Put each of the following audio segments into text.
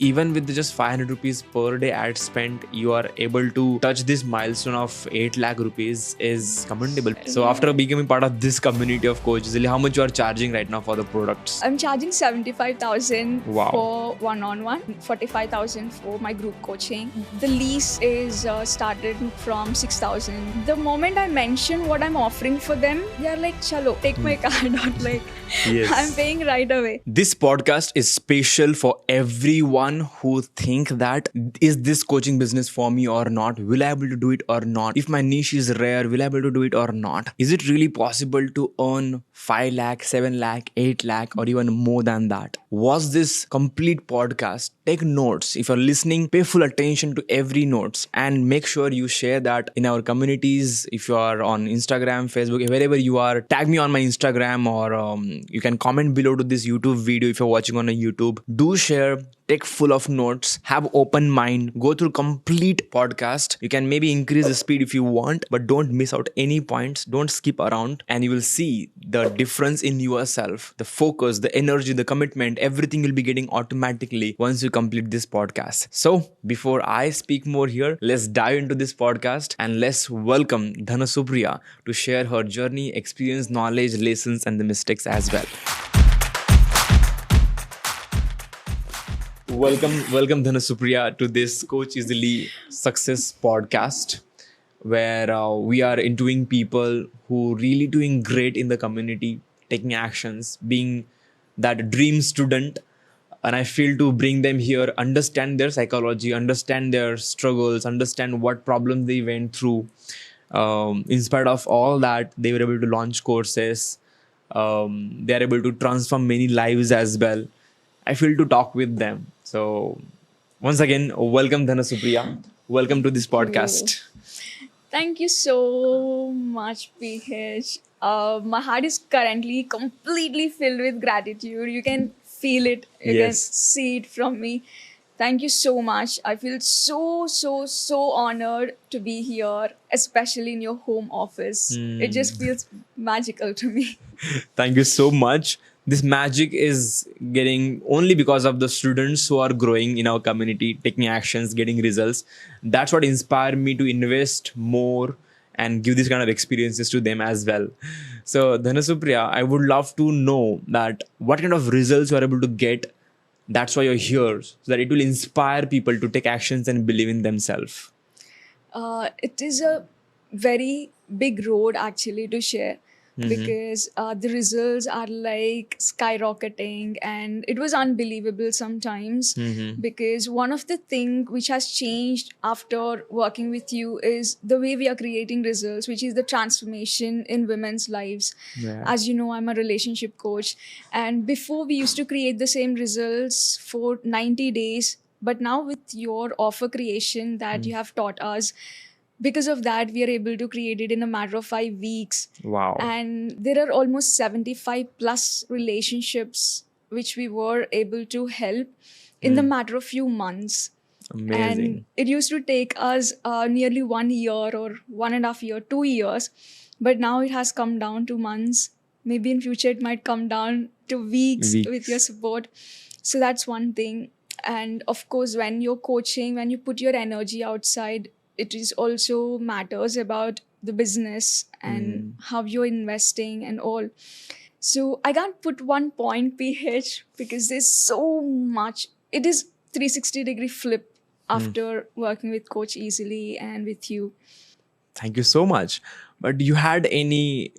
even with just 500 rupees per day ad spent, you are able to touch this milestone of 8 lakh rupees is commendable. So after becoming part of this community of coaches, how much you are charging right now for the products? I'm charging 75,000 Wow. for one-on-one, 45,000 for my group coaching. The lease is started from 6,000. The moment I mention what I'm offering for them, they're like, "Chalo, take my card out." Like, Yes. I'm paying right away. This podcast is special for everyone who think that is this coaching business for me or not? Will I able to do it or not? If my niche is rare, will I able to do it or not? Is it really possible to earn 5 lakh, 7 lakh, 8 lakh or even more than that? Was this complete podcast? Take notes. If you're listening, pay full attention to every notes and make sure you share that in our communities. If you are on Instagram, Facebook, wherever you are, tag me on my Instagram or you can comment below to this YouTube video if you're watching on a YouTube. Do share, take full of notes, have open mind, go through complete podcast. You can maybe increase the speed if you want, but don't miss out any points. Don't skip around and you will see the difference in yourself, the focus, the energy, the commitment, everything will be getting automatically once you complete this podcast. So before I speak more here, let's dive into this podcast and let's welcome Dhana Supriya to share her journey, experience, knowledge, lessons and the mistakes as well. Welcome Dhana Supriya to this Coach Easily Success podcast, where we are interviewing people who really doing great in the community, taking actions, being that dream student. And I feel to bring them here, understand their psychology, understand their struggles, understand what problems they went through. In spite of all that, they were able to launch courses. They are able to transform many lives as well. I feel to talk with them. So once again, welcome Dhana Supriya. Welcome to this podcast. Thank you so much, PH. My heart is currently completely filled with gratitude. You can feel it. You can Yes. see it from me. Thank you so much. I feel so honored to be here, especially in your home office. It just feels magical to me. Thank you so much. This magic is getting only because of the students who are growing in our community, taking actions, getting results. That's what inspired me to invest more and give these kind of experiences to them as well. So, Dhanasupriya, I would love to know that what kind of results you are able to get. That's why you're here, so that it will inspire people to take actions and believe in themselves. It is a very big road actually to share because the results are like skyrocketing and it was unbelievable sometimes because one of the things which has changed after working with you is the way we are creating results, which is the transformation in women's lives. Yeah. As you know, I'm a relationship coach, and before we used to create the same results for 90 days, but now with your offer creation that you have taught us, because of that we are able to create it in a matter of 5 weeks. Wow. And there are almost 75 plus relationships which we were able to help in the matter of few months. Amazing. And it used to take us nearly 1 year or 1.5 year, 2 years, but now it has come down to months. Maybe in future it might come down to weeks with your support. So that's one thing. And of course, when you're coaching, when you put your energy outside, it is also matters about the business and how you're investing and all. So I can't put one point, PH, because there's so much. It is 360-degree flip after working with Coach Easily and with you. Thank you so much. But you had any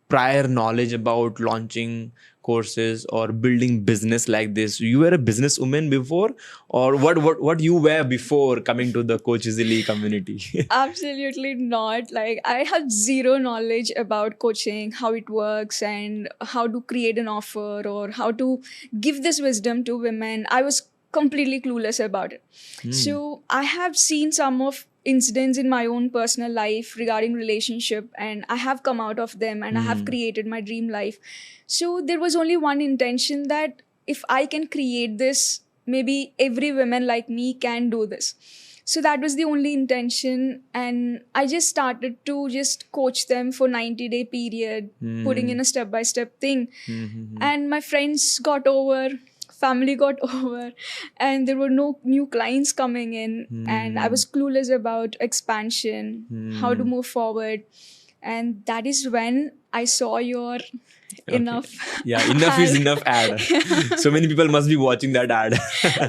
prior knowledge about launching courses or building business like this? You were a businesswoman before, or what you were before coming to the Coach Easily community? Absolutely not. Like, I have zero knowledge about coaching, how it works, and how to create an offer or how to give this wisdom to women. I was completely clueless about it. So I have seen some of incidents in my own personal life regarding relationship, and I have come out of them and I have created my dream life. So there was only one intention, that if I can create this, maybe every woman like me can do this. So that was the only intention, and I just started to just coach them for 90-day period, putting in a step-by-step thing. And my friends got over family got over, and there were no new clients coming in, and I was clueless about expansion, how to move forward. And that is when I saw your Okay. enough Yeah, enough is ad. enough ad. So many people must be watching that ad.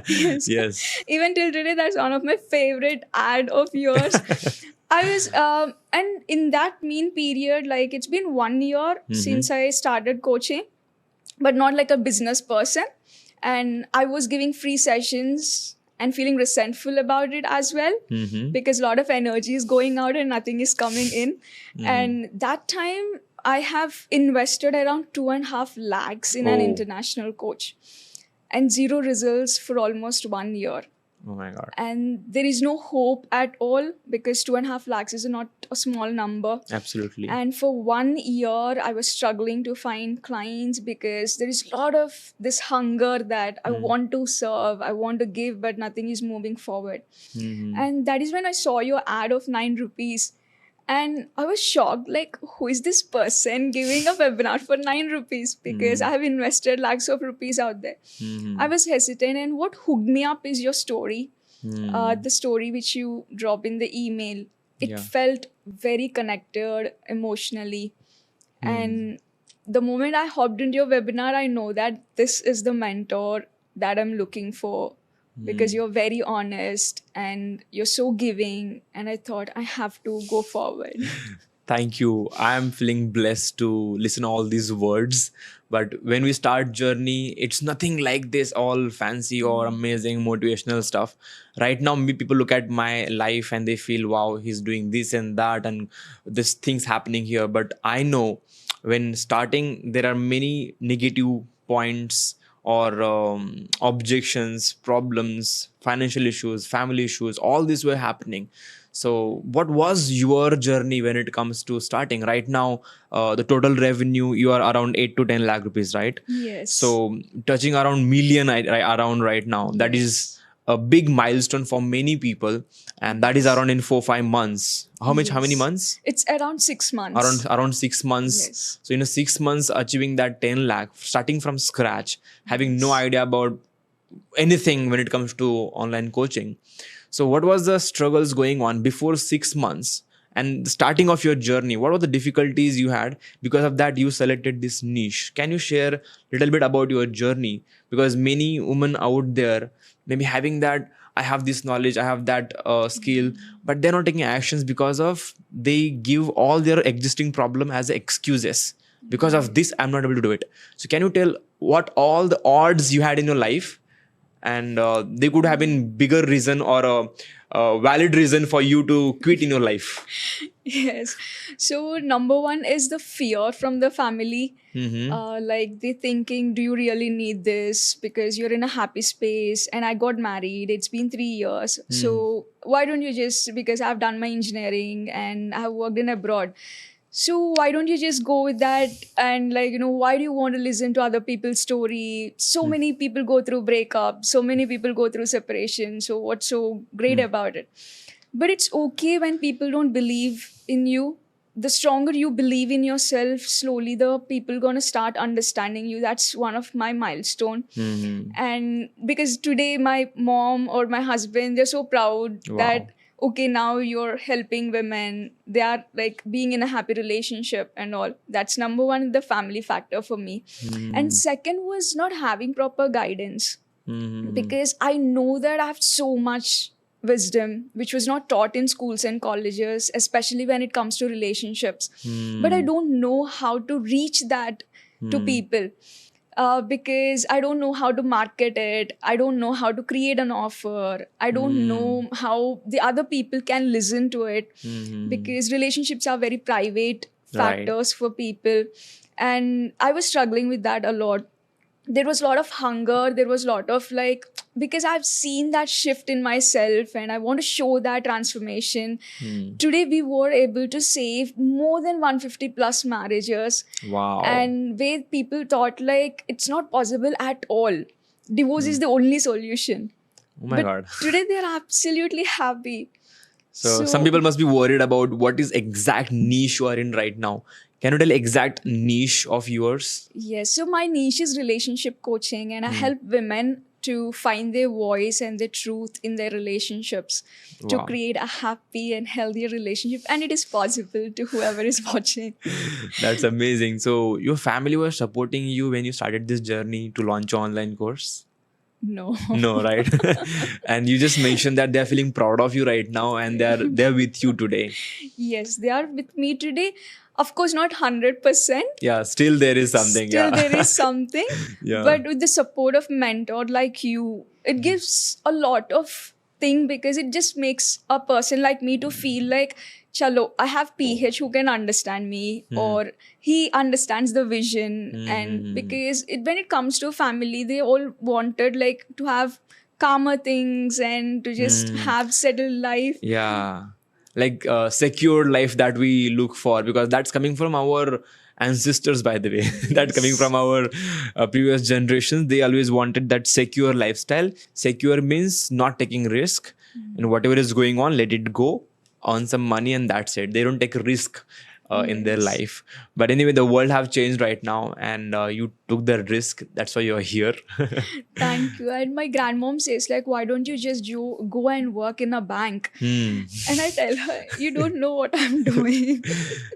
Yes. Yes. Even till today, that's one of my favorite ad of yours. I was, and in that mean period, like it's been 1 year since I started coaching, but not like a business person. And I was giving free sessions and feeling resentful about it as well, because a lot of energy is going out and nothing is coming in. And that time, I have invested around 2.5 lakhs in an Oh. international coach, and zero results for almost 1 year. Oh my God. And there is no hope at all, because 2.5 lakhs is not a small number. Absolutely. And for 1 year, I was struggling to find clients, because there is a lot of this hunger that I want to serve, I want to give, but nothing is moving forward. And that is when I saw your ad of 9 rupees. And I was shocked, like, who is this person giving a webinar for 9 rupees? Because I have invested lakhs of rupees out there. I was hesitant, and what hooked me up is your story, the story which you drop in the email. It Yeah. felt very connected emotionally. And the moment I hopped into your webinar, I know that this is the mentor that I'm looking for, because you're very honest and you're so giving. And I thought I have to go forward. Thank you. I am feeling blessed to listen all these words. But when we start journey, it's nothing like this all fancy or amazing motivational stuff. Right now, people look at my life and they feel, wow, he's doing this and that, and this thing's happening here. But I know when starting, there are many negative points or objections, problems, financial issues, family issues, all these were happening. So what was your journey when it comes to starting? Right now, the total revenue, you are around 8 to 10 lakh rupees, right? Yes. So touching around million around right now. That is a big milestone for many people. And that is around in 4-5 months. How many Yes. months? It's around 6 months. Around 6 months. Yes. So in a 6 months, achieving that 10 lakh, starting from scratch, having no idea about anything when it comes to online coaching. So what was the struggles going on before 6 months and the starting of your journey? What were the difficulties you had? Because of that, you selected this niche. Can you share a little bit about your journey? Because many women out there maybe having that, I have this knowledge, I have that skill, but they're not taking actions because of they give all their existing problem as excuses. Because of this, I'm not able to do it. So can you tell what all the odds you had in your life? And they could have been bigger reason or a valid reason for you to quit in your life. Yes. So number one is the fear from the family. Like they thinking, do you really need this? Because you're in a happy space, and I got married. It's been 3 years. So why don't you just, because I've done my engineering and I have worked in abroad. So why don't you just go with that? And like, why do you want to listen to other people's story? So many people go through breakup. So many people go through separation. So what's so great about it? But it's okay when people don't believe in you. The stronger you believe in yourself, slowly the people gonna start understanding you. That's one of my milestone. And because today my mom or my husband, they're so proud that, okay, now you're helping women. They are like being in a happy relationship and all. That's number one, the family factor for me. And second was not having proper guidance. Because I know that I have so much wisdom which was not taught in schools and colleges, especially when it comes to relationships. But I don't know how to reach that to people. Because I don't know how to market it. I don't know how to create an offer. I don't know how the other people can listen to it. Because relationships are very private factors for people. And I was struggling with that a lot. There was a lot of hunger. There was a lot of like, because I've seen that shift in myself and I want to show that transformation. Today, we were able to save more than 150 plus marriages. Wow. And where people thought like it's not possible at all. Divorce is the only solution. Oh my God. Today, they're absolutely happy. So some people must be worried about what is exact niche you are in right now. Can you tell exact niche of yours? Yes, so my niche is relationship coaching, and I help women to find their voice and their truth in their relationships to Wow. create a happy and healthier relationship. And it is possible to whoever is watching. That's amazing. So your family was supporting you when you started this journey to launch your online course? No. No, right? And you just mentioned that they're feeling proud of you right now and they're with you today. Yes, they are with me today. Of course, not 100%. Yeah, still there is something. Still, Yeah. there is something. Yeah. But with the support of mentor like you, it gives a lot of thing, because it just makes a person like me to feel like, chalo, I have PH who can understand me, or he understands the vision. And because when it comes to family, they all wanted like to have calmer things and to just have settled life. Yeah, like secure life that we look for, because that's coming from our ancestors, by the way. That coming from our previous generations. They always wanted that secure lifestyle. Secure means not taking risk, and whatever is going on, let it go, earn some money, and that's it. They don't take a risk in their Yes. life. But anyway, the world have changed right now, and you took the risk. That's why you're here. Thank you. And my grandmom says, like, why don't you just go and work in a bank? And I tell her, you don't know what I'm doing.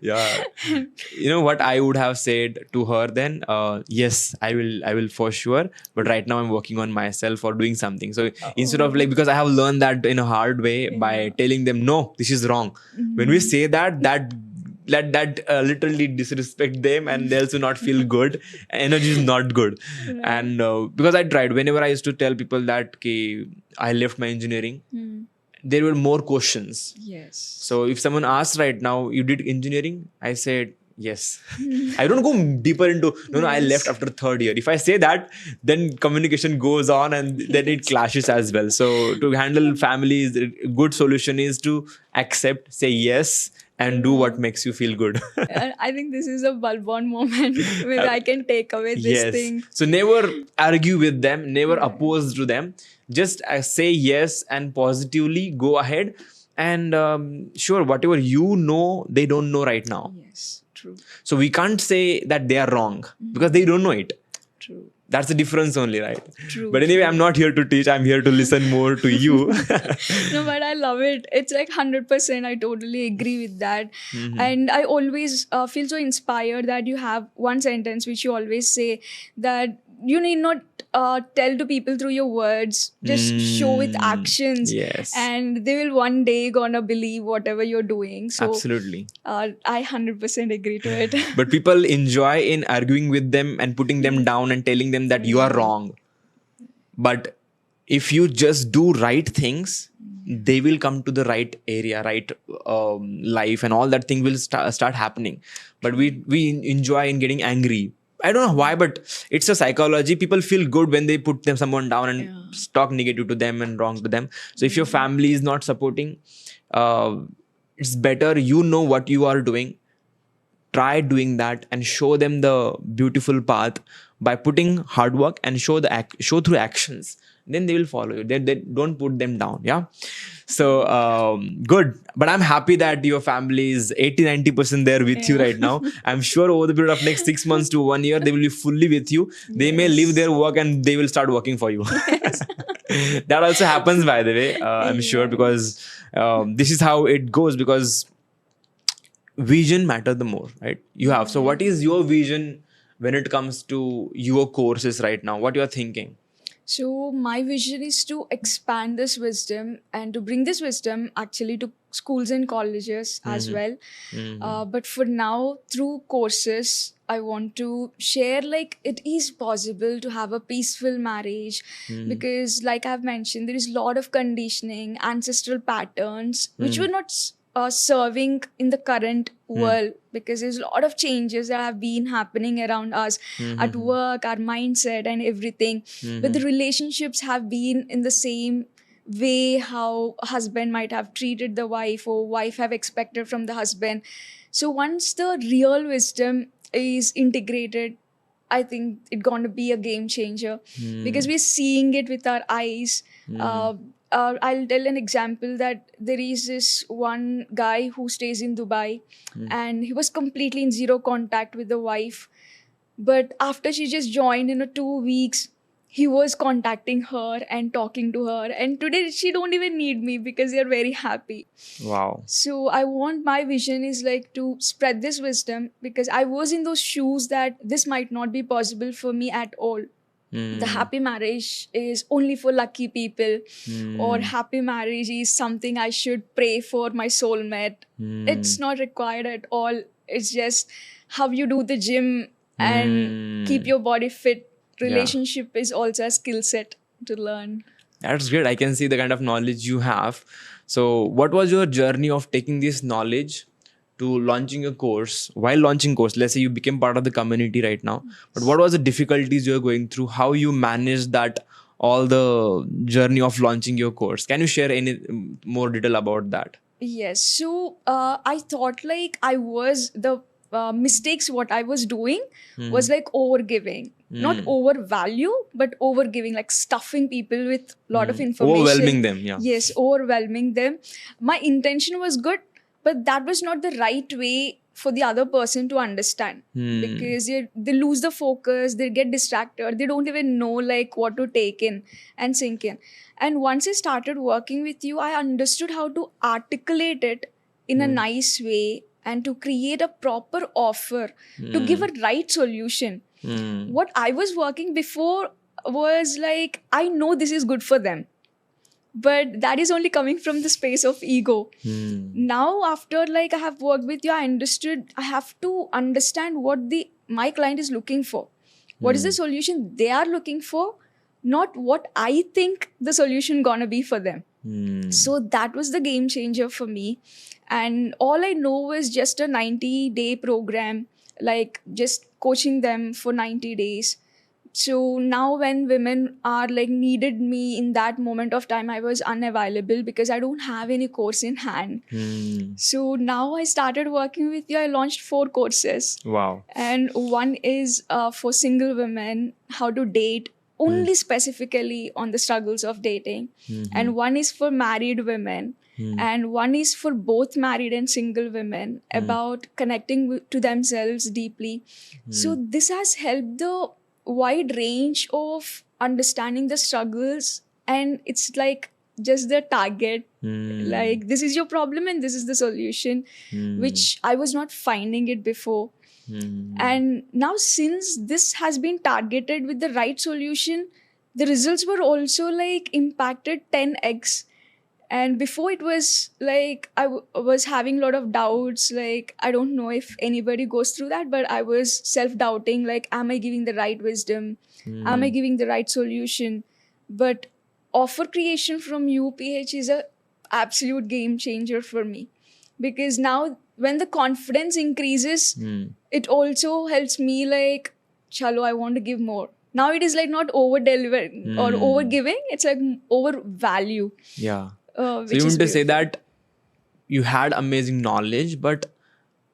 Yeah, you know what I would have said to her then? Yes, I will for sure, but right now I'm working on myself or doing something. So instead of like, because I have learned that in a hard way by telling them, no, this is wrong. When we say that literally disrespect them, and they also not feel good. Energy is not good. And because I tried, whenever I used to tell people that okay, I left my engineering, there were more questions. Yes. So if someone asks right now, you did engineering? I said, yes. I don't go deeper into, no, I left after third year. If I say that, then communication goes on and then it clashes as well. So to handle families, a good solution is to accept, say yes, and do what makes you feel good. And I think this is a bulb-on moment where I can take away this Yes. thing. So never argue with them, never oppose to them. Just say yes and positively go ahead. And sure, whatever you know, they don't know right now. Yes, true, So we can't say that they are wrong because they don't know it. true. That's the difference only, right? True, But anyway, I'm not here to teach. I'm here to listen more to you. No, but I love it. It's like 100%. I totally agree with that. And I always feel so inspired that you have one sentence which you always say, that you need not tell to people through your words, just show with actions. Yes. And they will one day gonna believe whatever you're doing. So Absolutely. I 100% agree to it. But people enjoy in arguing with them and putting them down and telling them that you are wrong. But if you just do right things, they will come to the right area, right life, and all that thing will start happening. But we enjoy in getting angry. I don't know why, but it's a psychology. People feel good when they put someone down and talk negative to them and wrong to them. So if your family is not supporting, it's better you know what you are doing. Try doing that and show them the beautiful path by putting hard work and show through actions. Then they will follow you. They don't put them down. Yeah. So good. But I'm happy that your family is 80-90% there with you right now. I'm sure over the period of next 6 months to 1 year, they will be fully with you. They may leave their work and they will start working for you. That also happens, by the way. I'm sure, because this is how it goes, because vision matter the more, right? You have. So what is your vision when it comes to your courses right now? What you are thinking? So my vision is to expand this wisdom and to bring this wisdom actually to schools and colleges as well. But for now, through courses, I want to share like it is possible to have a peaceful marriage, because like I've mentioned, there is a lot of conditioning, ancestral patterns which were not serving in the current world, because there's a lot of changes that have been happening around us at work, our mindset and everything. But the relationships have been in the same way how a husband might have treated the wife or wife have expected from the husband. So once the real wisdom is integrated, I think it's going to be a game changer, because we're seeing it with our eyes. I'll tell an example that there is this one guy who stays in Dubai, and he was completely in zero contact with the wife. But after she just joined in 2 weeks, he was contacting her and talking to her. And today she don't even need me because they're very happy. Wow. So I want, my vision is like to spread this wisdom, because I was in those shoes that this might not be possible for me at all. The happy marriage is only for lucky people, or happy marriage is something I should pray for my soulmate. It's not required at all. It's just how you do the gym and keep your body fit. Relationship is also a skill set to learn. That's great. I can see the kind of knowledge you have. So, what was your journey of taking this knowledge to launching a course? While launching course, let's say you became part of the community right now, but what was the difficulties you're going through? How you managed that, all the journey of launching your course? Can you share any more detail about that? Yes. So I thought like I was the mistakes what I was doing was like overgiving, not overvalue, but overgiving, like stuffing people with lot of information. Overwhelming them, yeah. Yes, overwhelming them. My intention was good, but that was not the right way for the other person to understand, because they lose the focus, they get distracted, they don't even know like what to take in and sink in. And once I started working with you, I understood how to articulate it in a nice way and to create a proper offer to give a right solution. What I was working before was like, I know this is good for them, but that is only coming from the space of ego. Now after like I have worked with you, I understood I have to understand what my client is looking for. What is the solution they are looking for, not what I think the solution gonna be for them. So that was the game changer for me. And all I know was just a 90-day program, like just coaching them for 90 days. So now when women are like needed me in that moment of time, I was unavailable because I don't have any course in hand. So now I started working with you. I launched 4 courses. Wow. And one is for single women, how to date, only specifically on the struggles of dating. And one is for married women. And one is for both married and single women, about connecting to themselves deeply. So this has helped the wide range of understanding the struggles, and it's like just the target, like this is your problem and this is the solution, which I was not finding it before. And now since this has been targeted with the right solution, the results were also like impacted 10x. And before it was like I was having a lot of doubts, like I don't know if anybody goes through that, but I was self-doubting, like am I giving the right wisdom, am I giving the right solution? But offer creation from UPH is a absolute game changer for me, because now when the confidence increases, it also helps me like, chalo, I want to give more. Now it is like not over delivering or over giving, it's like over value. Yeah. So you mean to say that you had amazing knowledge, but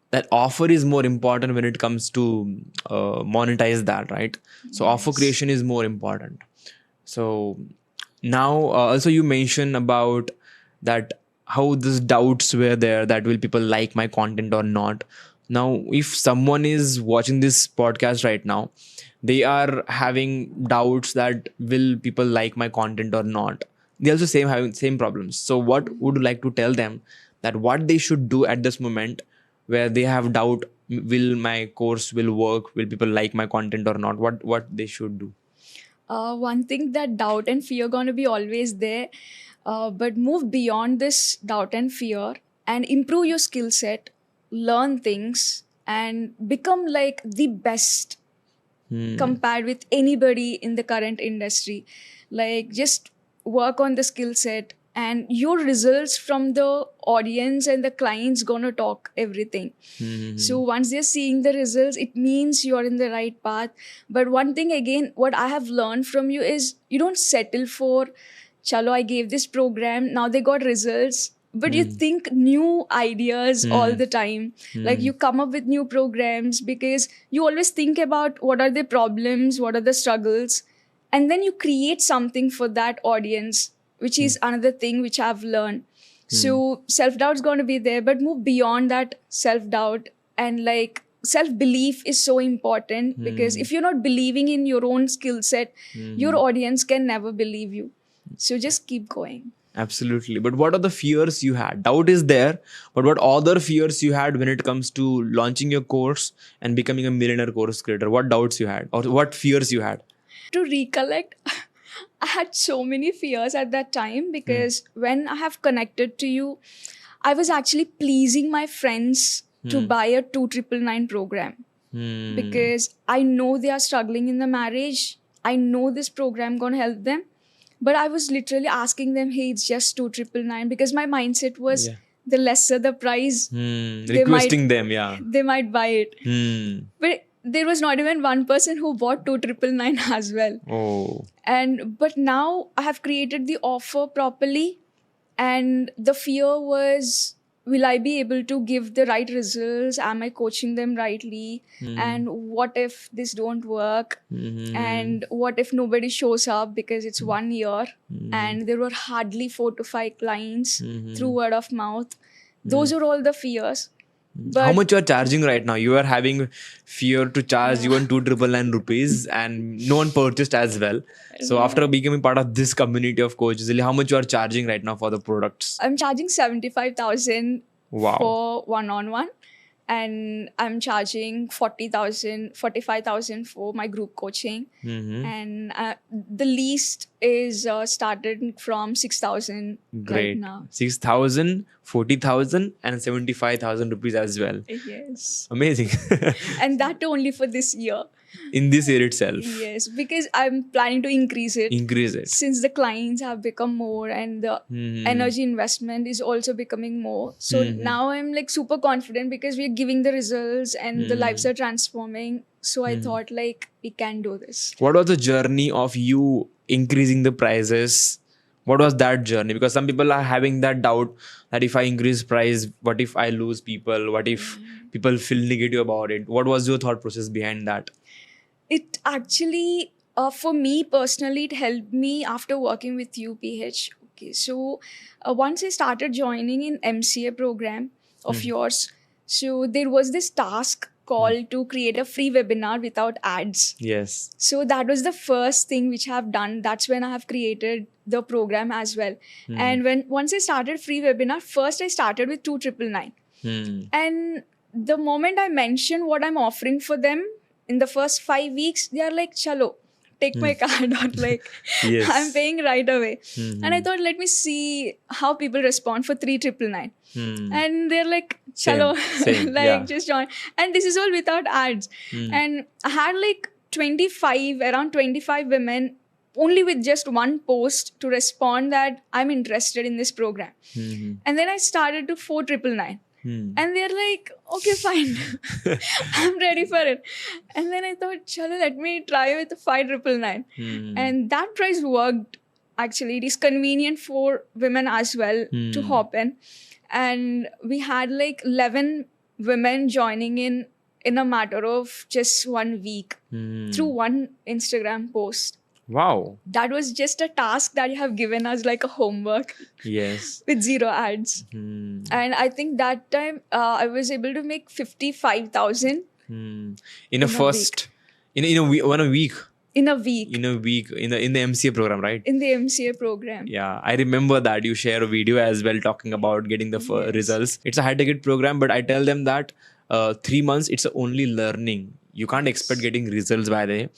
that offer is more important when it comes to monetize that, right? So offer creation is more important. So now also you mentioned about that, how these doubts were there, that will people like my content or not. Now if someone is watching this podcast right now, they are having doubts that will people like my content or not. They also having same problems. So what would you like to tell them, that what they should do at this moment where they have doubt, will my course will work, will people like my content or not? What they should do? One thing, that doubt and fear gonna be always there, but move beyond this doubt and fear and improve your skill set, learn things, and become like the best compared with anybody in the current industry. Like just work on the skill set, and your results from the audience and the clients gonna talk everything. So once they're seeing the results, it means you're in the right path. But one thing again, what I have learned from you is, you don't settle for, chalo, I gave this program, now they got results. But you think new ideas all the time. Like you come up with new programs, because you always think about what are the problems, what are the struggles, and then you create something for that audience. which is another thing which I've learned. So self-doubt's going to be there, but move beyond that self-doubt, and like self-belief is so important, because if you're not believing in your own skill set, your audience can never believe you. So just keep going. Absolutely. But what are the fears you had? Doubt is there, but what other fears you had when it comes to launching your course and becoming a millionaire course creator? What doubts you had, or what fears you had? To recollect, I had so many fears at that time, because when I have connected to you, I was actually pleasing my friends to buy a 2999 program, because I know they are struggling in the marriage. I know this program gonna help them, but I was literally asking them, "Hey, it's just 2999," because my mindset was, Yeah. the lesser the price, Requesting them, yeah. they might buy it. Hmm. But there was not even one person who bought 2999 as well. Oh. But now I have created the offer properly, and the fear was, will I be able to give the right results? Am I coaching them rightly? And what if this don't work? And what if nobody shows up, because it's 1 year and there were hardly 4 to 5 clients through word of mouth? Those are all the fears. How much you are charging right now? You are having fear to charge even 2,999 rupees, and no one purchased as well. So after becoming part of this community of coaches, how much you are charging right now for the products? I'm charging 75,000 Wow. for one-on-one, and I'm charging 45,000 for my group coaching. And the least is started from 6,000 right Great. now. 6,000, 40,000 and 75,000 rupees as well. Yes. Amazing. And that only for this year. In this year itself. Yes, because I'm planning to increase it. Increase it. Since the clients have become more, and the energy investment is also becoming more. So now I'm like super confident, because we're giving the results and the lives are transforming. So I thought like we can do this. What was the journey of you increasing the prices? What was that journey? Because some people are having that doubt that if I increase price, what if I lose people? What if people feel negative about it? What was your thought process behind that? It actually, for me personally, it helped me after working with you, PH. Okay, so once I started joining in MCA program of yours, so there was this task called to create a free webinar without ads. Yes. So that was the first thing which I have done. That's when I have created the program as well. And once I started free webinar, first I started with 2,999. And the moment I mentioned what I'm offering for them, in the first 5 weeks, they are like, "Chalo, take my card," or like, Yes. "I'm paying right away." And I thought, let me see how people respond for 3,999. And they're like, "Chalo," Same, like, yeah. just join. And this is all without ads. And I had like around 25 women only with just one post to respond that I'm interested in this program. And then I started to 4,999. And they're like, "Okay, fine. I'm ready for it." And then I thought, "Chalo, let me try with 5,999. And that price worked. Actually, it is convenient for women as well to hop in. And we had like 11 women joining in a matter of just 1 week through one Instagram post. Wow. That was just a task that you have given us, like a homework Yes. with 0 ads. And I think that time I was able to make 55,000 In a first, in a week, in a week in the MCA program, right? in the MCA program. Yeah, I remember that you share a video as well talking about getting the results. It's a high ticket program, but I tell them that 3 months it's only learning. You can't expect getting results by the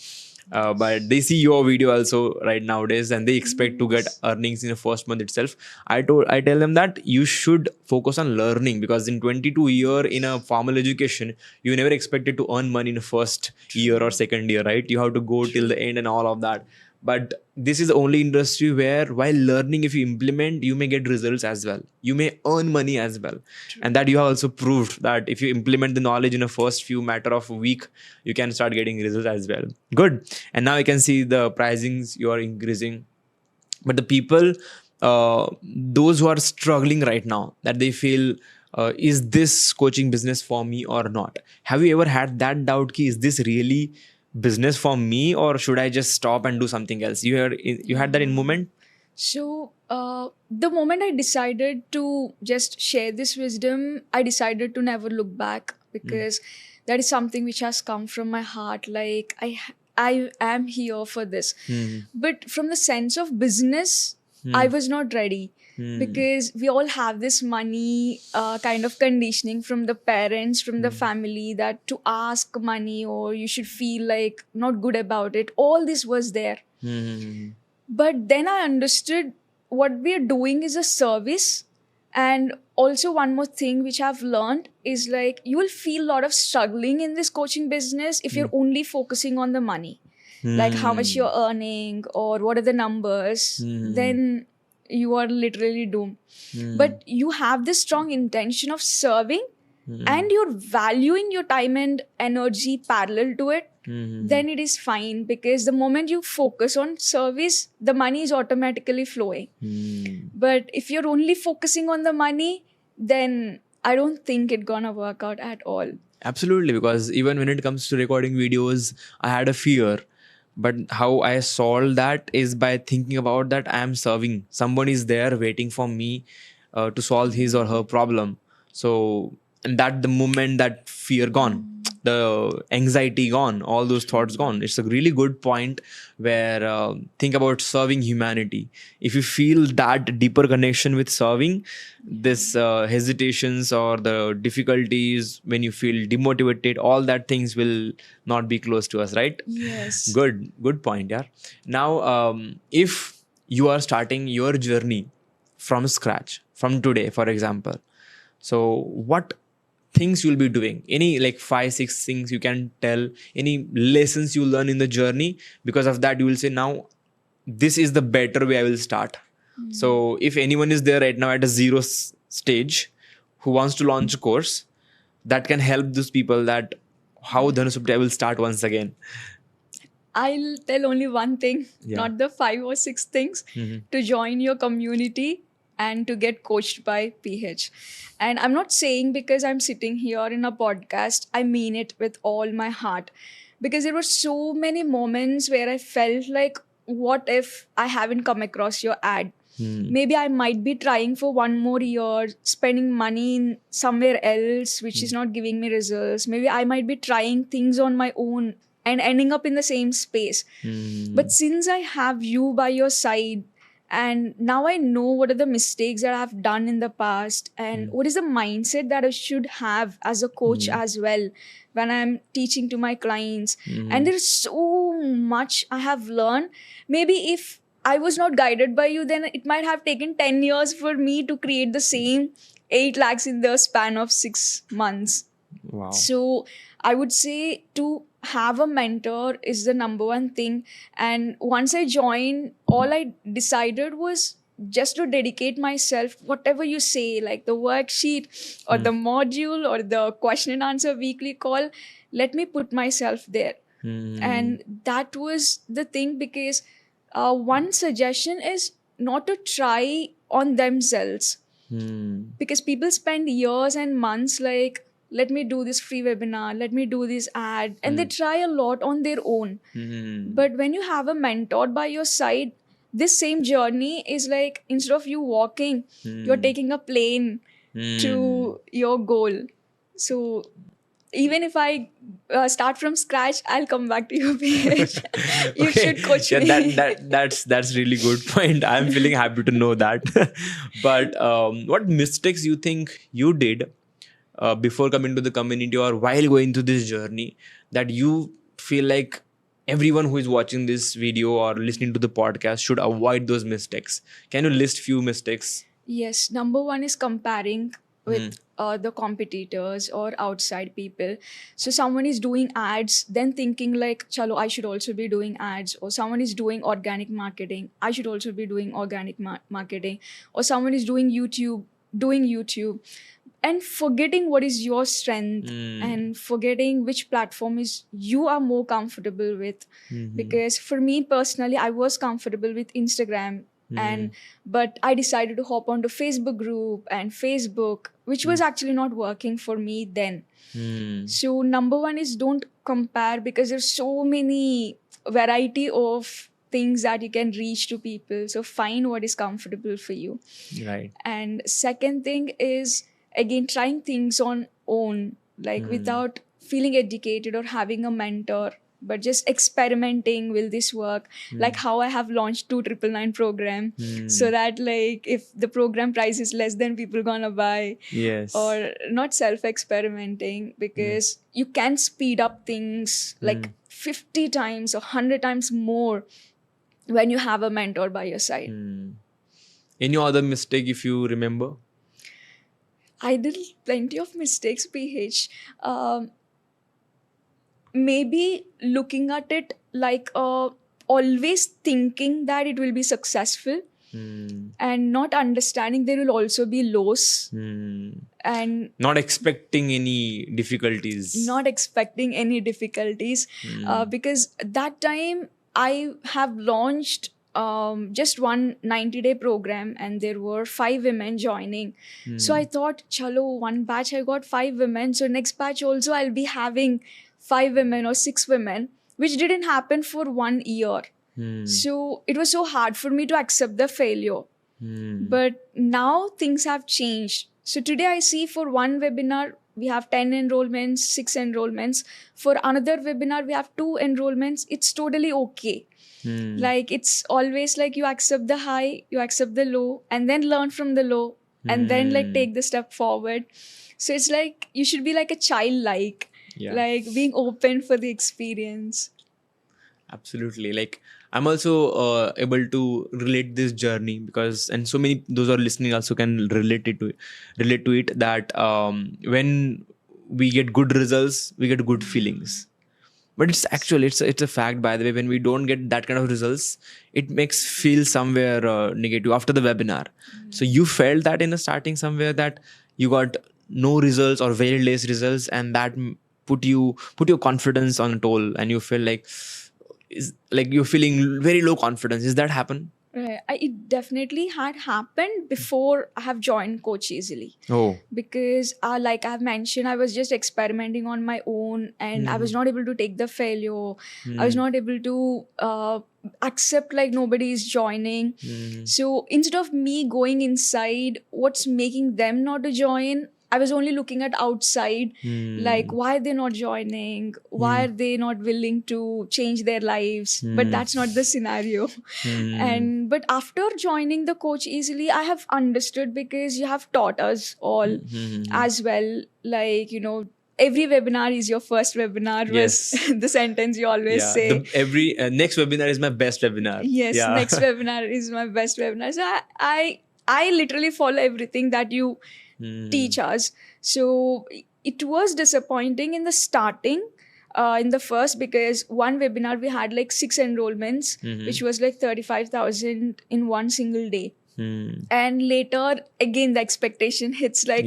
but they see your video also right nowadays, and they expect to get earnings in the first month itself. I tell them that you should focus on learning, because in 22 year in a formal education, you never expected to earn money in the first year or second year, right? You have to go till the end and all of that. But this is the only industry where while learning, if you implement, you may get results as well. You may earn money as well. And that you have also proved that if you implement the knowledge in a first few matter of a week, you can start getting results as well. Good. And now you can see the pricings you are increasing. But the people, those who are struggling right now, that they feel, is this coaching business for me or not? Have you ever had that doubt, ki, is this really business for me, or should I just stop and do something else? You had that in moment? So, the moment I decided to just share this wisdom, I decided to never look back because that is something which has come from my heart. Like, I am here for this. Hmm. But from the sense of business, I was not ready Hmm. because we all have this money kind of conditioning from the parents, from the family, that to ask money or you should feel like not good about it. All this was there. Hmm. But then I understood what we are doing is a service. And also, one more thing which I've learned is like you will feel a lot of struggling in this coaching business if you're only focusing on the money, like how much Hmm. you're earning or what are the numbers. Hmm. Then you are literally doomed. Hmm. But you have this strong intention of serving Hmm. and you're valuing your time and energy parallel to it, Hmm. then it is fine, because the moment you focus on service, the money is automatically flowing. Hmm. But if you're only focusing on the money, then I don't think it gonna work out at all. Absolutely, because even when it comes to recording videos, I had a fear. But how I solved that is by thinking about that I am serving. Someone is there waiting for me to solve his or her problem. So, and that the moment that fear gone, the anxiety gone, all those thoughts gone. It's a really good point where think about serving humanity. If you feel that deeper connection with serving, this hesitations or the difficulties when you feel demotivated, all that things will not be close to us, right? Yes. Good point, yeah. Now, if you are starting your journey from scratch, from today, for example, so what things you'll be doing? Any like 5 6 things you can tell? Any lessons you learn in the journey? Because of that, you will say now this is the better way I will start. So if anyone is there right now at a zero stage who wants to launch a course that can help those people, that how Dhanasupti will start once again. I'll tell only one thing, Yeah. not the 5 or 6 things, Mhm. to join your community and to get coached by PH. And I'm not saying because I'm sitting here in a podcast, I mean it with all my heart. Because there were so many moments where I felt like, what if I haven't come across your ad? Hmm. Maybe I might be trying for one more year, spending money in somewhere else, which is not giving me results. Maybe I might be trying things on my own and ending up in the same space. Hmm. But since I have you by your side, and now I know what are the mistakes that I've done in the past, and what is the mindset that I should have as a coach as well when I'm teaching to my clients. And there's so much I have learned. Maybe if I was not guided by you, then it might have taken 10 years for me to create the same 8 lakhs in the span of 6 months. Wow. So I would say to have a mentor is the number one thing. And once I joined, all I decided was just to dedicate myself, whatever you say, like the worksheet or the module or the question and answer weekly call, let me put myself there. Hmm. And that was the thing, because one suggestion is not to try on themselves, Hmm. because people spend years and months like, let me do this free webinar, let me do this ad, and they try a lot on their own. Hmm. But when you have a mentor by your side, this same journey is like, instead of you walking, you're Hmm. taking a plane Hmm. to your goal. So even if I start from scratch, I'll come back to you, PH. You Okay, should coach yeah, that me. that that's really good point. I'm feeling happy to know that. But what mistakes you think you did before coming to the community or while going through this journey that you feel like everyone who is watching this video or listening to the podcast should avoid those mistakes? Can you list few mistakes? Yes, number one is comparing Hmm. with the competitors or outside people. So someone is doing ads, then thinking like, "Chalo, I should also be doing ads." Or someone is doing organic marketing, I should also be doing organic marketing. Or someone is doing YouTube, and forgetting what is your strength Hmm. and forgetting which platform is you are more comfortable with. Hmm. Because for me personally, I was comfortable with Instagram, Hmm. and but I decided to hop onto Facebook group and Facebook, which was actually not working for me then. Hmm. So number one is don't compare, because there's so many variety of things that you can reach to people. So find what is comfortable for you. Right. And second thing is, again, trying things on own, like without feeling educated or having a mentor, but just experimenting. Will this work? Like how I have launched 2999 program, so that like if the program price is less, then people gonna buy. Yes. Or not self experimenting, because you can speed up things like 50 times or 100 times more when you have a mentor by your side. Any other mistake if you remember? I did plenty of mistakes, PH. Maybe looking at it like always thinking that it will be successful, and not understanding there will also be loss, and Not expecting any difficulties. not expecting any difficulties, because that time I have launched just one 90-day program, and there were 5 women joining. So I thought, chalo, one batch I got 5 women, so next batch also I'll be having 5 women or 6 women, which didn't happen for 1 year. So it was so hard for me to accept the failure. But now things have changed. So today I see for one webinar, we have 10 enrollments, 6 enrollments. For another webinar, we have 2 enrollments. It's totally okay. Like it's always like you accept the high, you accept the low, and then learn from the low, and then like take the step forward. So it's like you should be like a child, like being open for the experience. Absolutely. Like I'm also able to relate this journey, because, and so many those who are listening also can relate to it that when we get good results, we get good feelings. But it's actually it's a fact, by the way, when we don't get that kind of results, it makes feel somewhere negative after the webinar. So you felt that in the starting somewhere that you got no results or very less results, and that put your confidence on a toll, and you feel like is like you're feeling very low confidence. Is that happen? Right. It definitely had happened before I have joined Coach Easily. Oh. Because like I've mentioned, I was just experimenting on my own, and I was not able to take the failure. I was not able to accept like nobody is joining. So instead of me going inside what's making them not to join, I was only looking at outside, like why they're not joining, why are they not willing to change their lives. But that's not the scenario. But after joining the Coach Easily, I have understood, because you have taught us all as well. Like, every webinar is your first webinar, was the sentence you always say. Every next webinar is my best webinar. Yes, next webinar is my best webinar. So I literally follow everything that you teach us. So it was disappointing in the starting, in the first, because one webinar we had like 6 enrollments, which was like 35,000 in one single day. And later again the expectation hits, like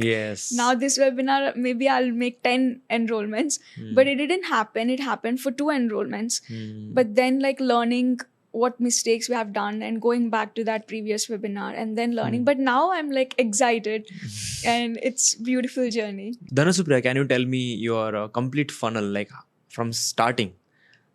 now this webinar maybe I'll make 10 enrollments, but it didn't happen. It happened for 2 enrollments. But then like learning what mistakes we have done and going back to that previous webinar and then learning. But now I'm like excited and it's beautiful journey. Dhanasupriya, can you tell me your complete funnel, like from starting?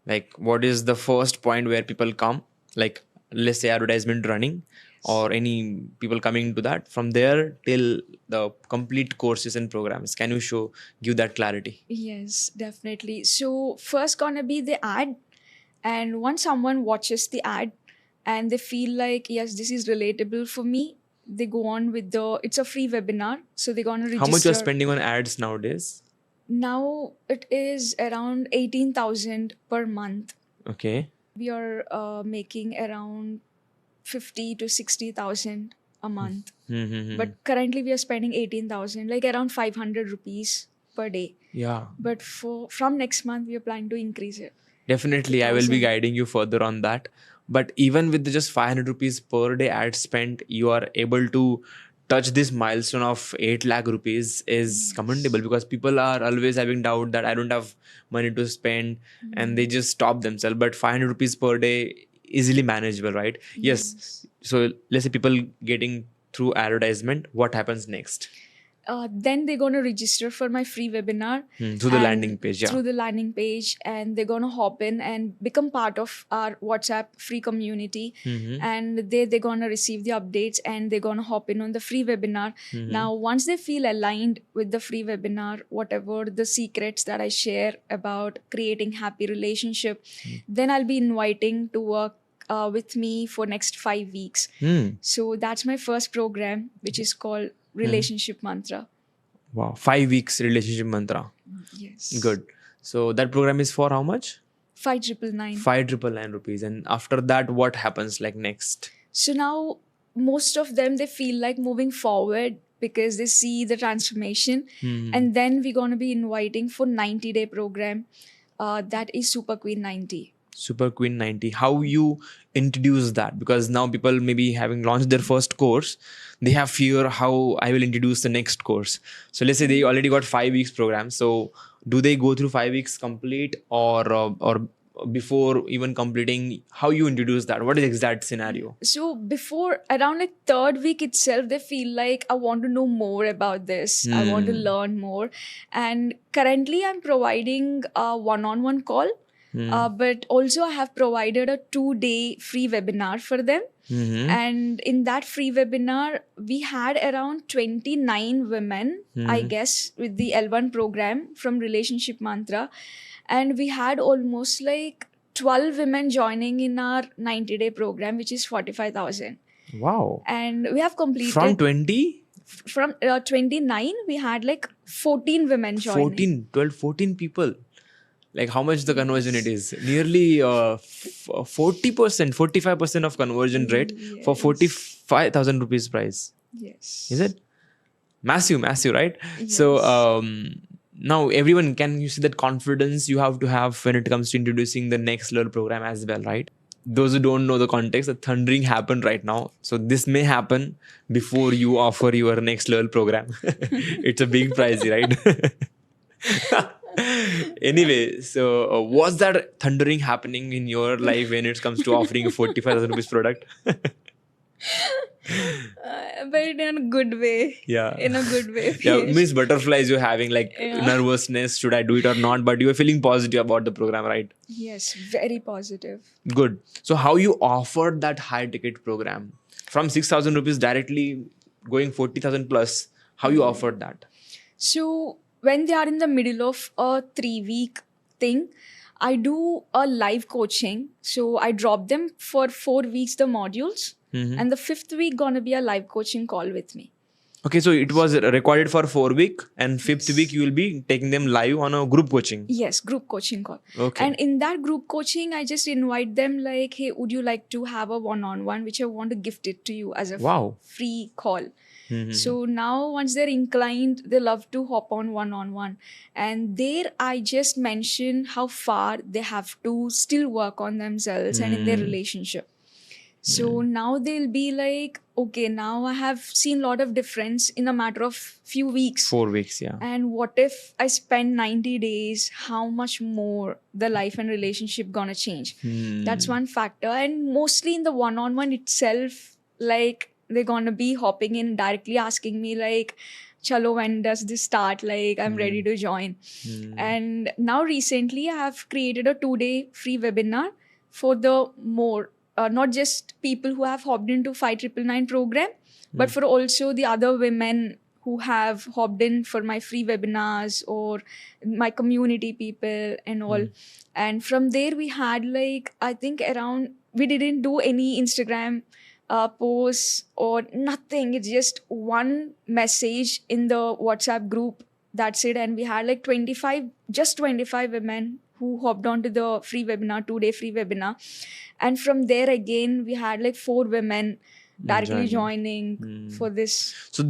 Like what is the first point where people come, like let's say advertisement running or any people coming to that, from there till the complete courses and programs? Can you give that clarity? Yes, definitely. So first gonna be the ad. And once someone watches the ad and they feel like, yes, this is relatable for me, they go on with it's a free webinar. So they're going to register. How much you're spending on ads nowadays? Now it is around 18,000 per month. Okay. We are making around 50 to 60,000 a month. But currently we are spending 18,000, like around 500 rupees per day. Yeah. But from next month, we are planning to increase it. Definitely, I will be guiding you further on that. But even with just 500 rupees per day ad spent, you are able to touch this milestone of 8 lakh rupees is commendable, because people are always having doubt that I don't have money to spend and they just stop themselves. But 500 rupees per day, easily manageable, right? Yes. So let's say people getting through advertisement, what happens next? then they're going to register for my free webinar Through the and landing page, yeah. through the landing page, and they're going to hop in and become part of our WhatsApp free community. Mhm. And they're going to receive the updates, and they're going to hop in on the free webinar. Now, once they feel aligned with the free webinar, whatever the secrets that I share about creating happy relationship, then I'll be inviting to work with me for next 5 weeks. Hmm. So that's my first program, which is called Relationship Mantra. Wow. 5 weeks relationship mantra. Yes. Good. So that program is for how much? 5999. 5,999 rupees. And after that, what happens like next? So now most of them, they feel like moving forward because they see the transformation. And then we're going to be inviting for 90-day program. That is Super Queen 90. Super Queen 90. How you introduce that? Because now people maybe having launched their first course, they have fear how I will introduce the next course. So let's say they already got 5 weeks program. So do they go through 5 weeks complete, or before even completing, how you introduce that? What is the exact scenario? So before around like third week itself, they feel like I want to know more about this. I want to learn more. And currently I'm providing a one-on-one call. But also I have provided a 2-day free webinar for them. And in that free webinar, we had around 29 women, I guess, with the L1 program from Relationship Mantra. And we had almost like 12 women joining in our 90-day program, which is 45,000. Wow. And we have completed From 20? from 29, we had like 14 women joining. 14 people. Like how much the conversion it is? Nearly 40%, 45% of conversion rate for 45,000 rupees price. Yes. Is it? Massive, right? So now everyone, can you see that confidence you have to have when it comes to introducing the next level program as well, right? Those who don't know the context, the thundering happened right now. So this may happen before you offer your next level program. It's a big prize, right? Anyway, so was that thundering happening in your life when it comes to offering a 45,000 rupees product? But in a good way. Yeah. In a good way. Yeah, Piyush. means butterflies you're having, like Yeah. nervousness, should I do it or not? But you are feeling positive about the program, right? Yes, very positive. Good. So how you offered that high ticket program from 6,000 rupees directly going 40,000 plus, how you offered that? So when they are in the middle of a 3-week thing, I do a live coaching. So I drop them for 4 weeks the modules, and the 5th week gonna be a live coaching call with me. Okay, so it was recorded for 4 weeks, and 5th week you will be taking them live on a group coaching. Yes, group coaching call. Okay. And in that group coaching, I just invite them like, hey, would you like to have a one-on-one, which I want to gift it to you as a Wow. free call. So now once they're inclined, they love to hop on one-on-one. And there I just mention how far they have to still work on themselves and in their relationship. So now they'll be like, okay, now I have seen a lot of difference in a matter of few weeks. 4 weeks, yeah. And what if I spend 90 days? How much more the life and relationship gonna change? That's one factor. And mostly in the one-on-one itself, like they're gonna be hopping in directly asking me like, chalo, when does this start? Like, I'm ready to join. And now recently I have created a 2-day free webinar for the more, not just people who have hopped into 5999 program, but for also the other women who have hopped in for my free webinars or my community people and all. And from there we had like, I think around, we didn't do any Instagram posts or nothing. It's just one message in the WhatsApp group. That's it. And we had like 25 women who hopped onto the free webinar, 2-day free webinar. And from there again, we had like 4 women directly joining for this. So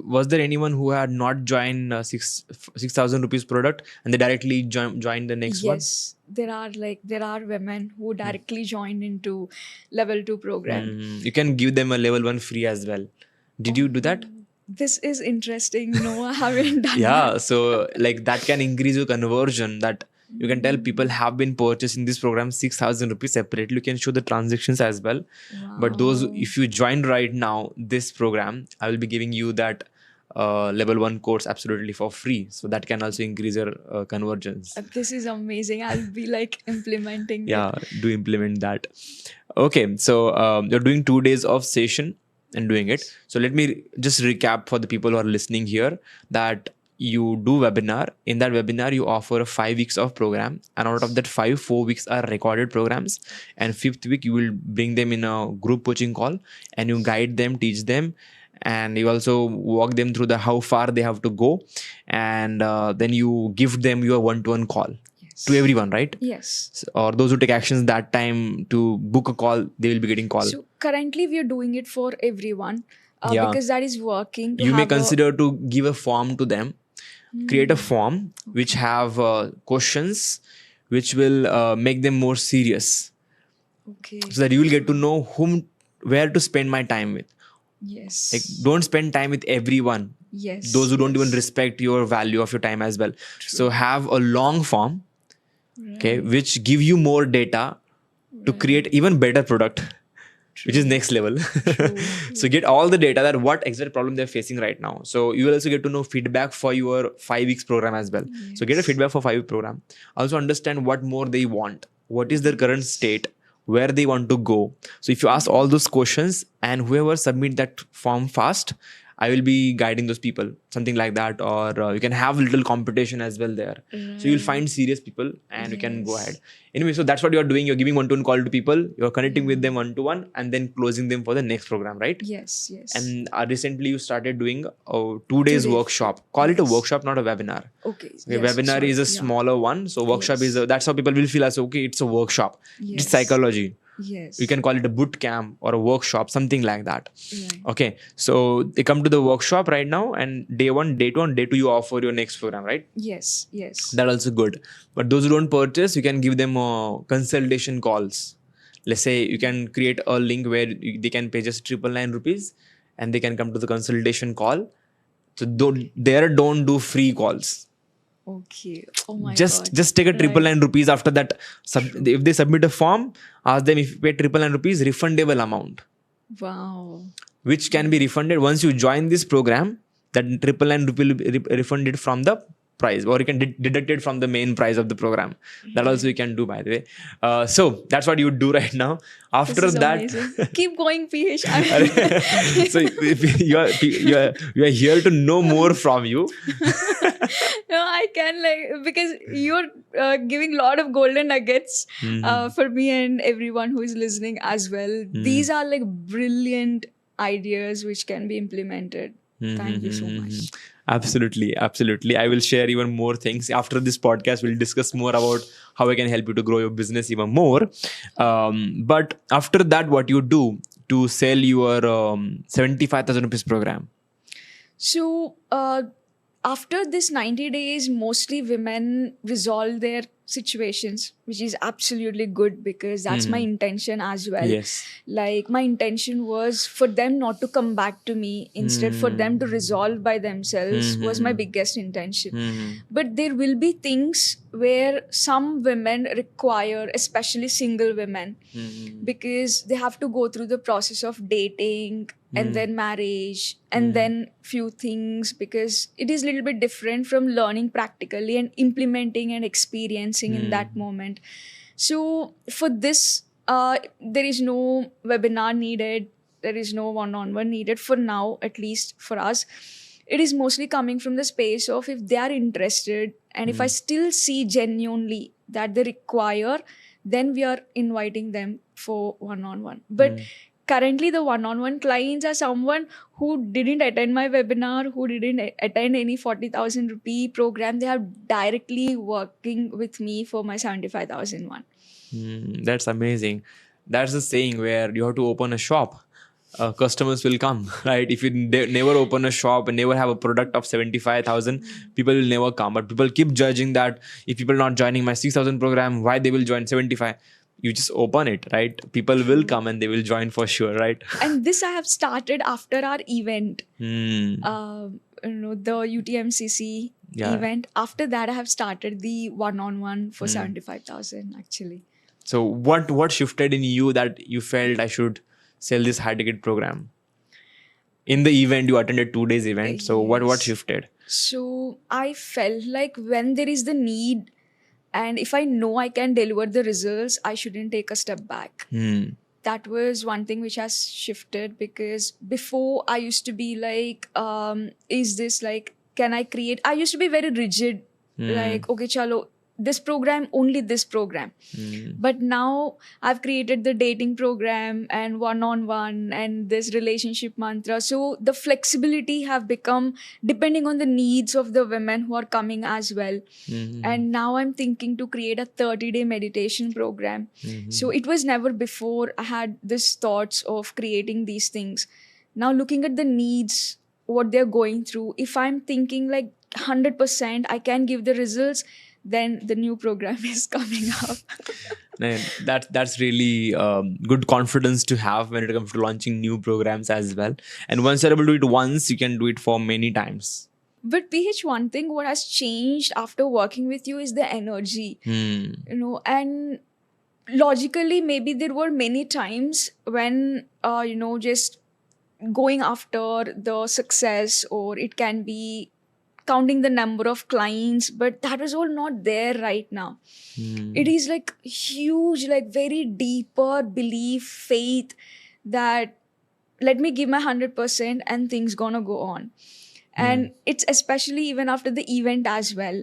was there anyone who had not joined 6,000 rupees product and they directly joined the next one? Yes, there are women who directly joined into level 2 program. You can give them a level 1 free as well. Did you do that? This is interesting. No, I haven't done Yeah, that. so like that can increase your conversion. That you can tell people have been purchasing this program 6,000 rupees separately. You can show the transactions as well. But those, if you join right now this program, I will be giving you that level 1 course absolutely for free. So that can also increase your conversions. This is amazing. I'll be like implementing Yeah, it. do implement that. Okay, so you're doing 2 days of session and doing it. So let me just recap for the people who are listening here that you do webinar. In that webinar, you offer 5 weeks of program, and out of that 4 weeks are recorded programs, and 5th week you will bring them in a group coaching call, and you guide them, teach them, and you also walk them through the how far they have to go, and then you give them your one-to-one call to everyone, right? Yes. Or those who take actions that time to book a call, they will be getting call. So currently we are doing it for everyone Yeah. because that is working. To You may have a- consider to give a form to them, create a form which have questions which will make them more serious, Okay. so that you will get to know where to spend my time with. Yes. Like, don't spend time with everyone, Yes. those who don't even yes. respect your value of your time as well. So have a long form, okay, which give you more data to create even better product, which is next level. So get all the data that what exact problem they're facing right now. So you will also get to know feedback for your 5 weeks program as well. So get a feedback for 5 week program. Also understand what more they want, what is their current state, where they want to go. So if you ask all those questions and whoever submit that form fast, I will be guiding those people, something like that. Or you can have little competition as well there. So you'll find serious people and you can go ahead. Anyway, so that's what you're doing. You're giving one-to-one call to people. You're connecting with them one-to-one and then closing them for the next program, right? Yes. Yes. And recently you started doing a 2 days 2 day workshop. Call it a workshop, not a webinar. Okay. Okay, yes, webinar sorry. is a Yeah. smaller one. So workshop is that's how people will feel as okay, it's a workshop. It's Yes. psychology. Yes. You can call it a boot camp or a workshop, something like that. Right. Okay, so they come to the workshop right now, and day 1, day 2, and day 2 you offer your next program, right? Yes. Yes. That's also good. But those who don't purchase, you can give them consultation calls. Let's say you can create a link where they can pay just 999 rupees and they can come to the consultation call. So don't do free calls. Okay. Oh my just god. just take a 999 rupees after that. If they submit a form, ask them if you pay 999 rupees, refundable amount, Wow. which can be refunded once you join this program. That 999 rupee will be refunded from the price, or you can deduct it from the main price of the program. That also you can do, by the way. So that's what you do right now. After This is that, amazing. Keep going, PH. so if you are here to know more from you. No, I can because you're giving a lot of golden nuggets for me and everyone who is listening as well. These are like brilliant ideas which can be implemented. Thank you so much. Absolutely. I will share even more things after this podcast. We'll discuss more about how I can help you to grow your business even more. But after that, what you do to sell your 75,000 rupees program? So, after this 90 days, mostly women resolve their situations, which is absolutely good because that's my intention as well. Yes. Like, my intention was for them not to come back to me, instead for them to resolve by themselves was my biggest intention. But there will be things where some women require, especially single women, because they have to go through the process of dating and then marriage and then few things, because it is a little bit different from learning practically and implementing and experiencing in that moment. So for this, there is no webinar needed. There is no one-on-one needed for now, at least for us. It is mostly coming from the space of if they are interested and if I still see genuinely that they require, then we are inviting them for one-on-one. But currently the one-on-one clients are someone who didn't attend my webinar, who didn't attend any 40,000 rupee program. They are directly working with me for my 75,000 one. That's amazing. That's the saying where you have to open a shop. Customers will come, right? If you never open a shop and never have a product of 75,000, people will never come. But people keep judging that if people not joining my 6,000 program, why they will join 75? You just open it, right? People will come and they will join for sure, right? And this I have started after our event, the UTMCC event. After that, I have started the one-on-one for 75,000 actually. So what shifted in you that you felt I should sell this high ticket program? In the event, you attended 2 days event. So what Yes. shifted? So I felt like when there is the need, and if I know I can deliver the results, I shouldn't take a step back. That was one thing which has shifted, because before I used to be like, is this like, can I create? I used to be very rigid, like, okay, chalo, this program, only this program. But now I've created the dating program and one-on-one and this relationship mantra. So the flexibility have become depending on the needs of the women who are coming as well. And now I'm thinking to create a 30-day meditation program. So it was never before I had this thoughts of creating these things. Now looking at the needs, what they're going through, if I'm thinking like 100% I can give the results, then the new program is coming up. And that's really good confidence to have when it comes to launching new programs as well. And once you're able to do it once, you can do it for many times. But PH, one thing what has changed after working with you is the energy, and logically maybe there were many times when just going after the success, or it can be counting the number of clients, but that was all not there right now. It is like huge, like very deeper belief, faith that let me give my 100% and things gonna go on. And it's especially even after the event as well.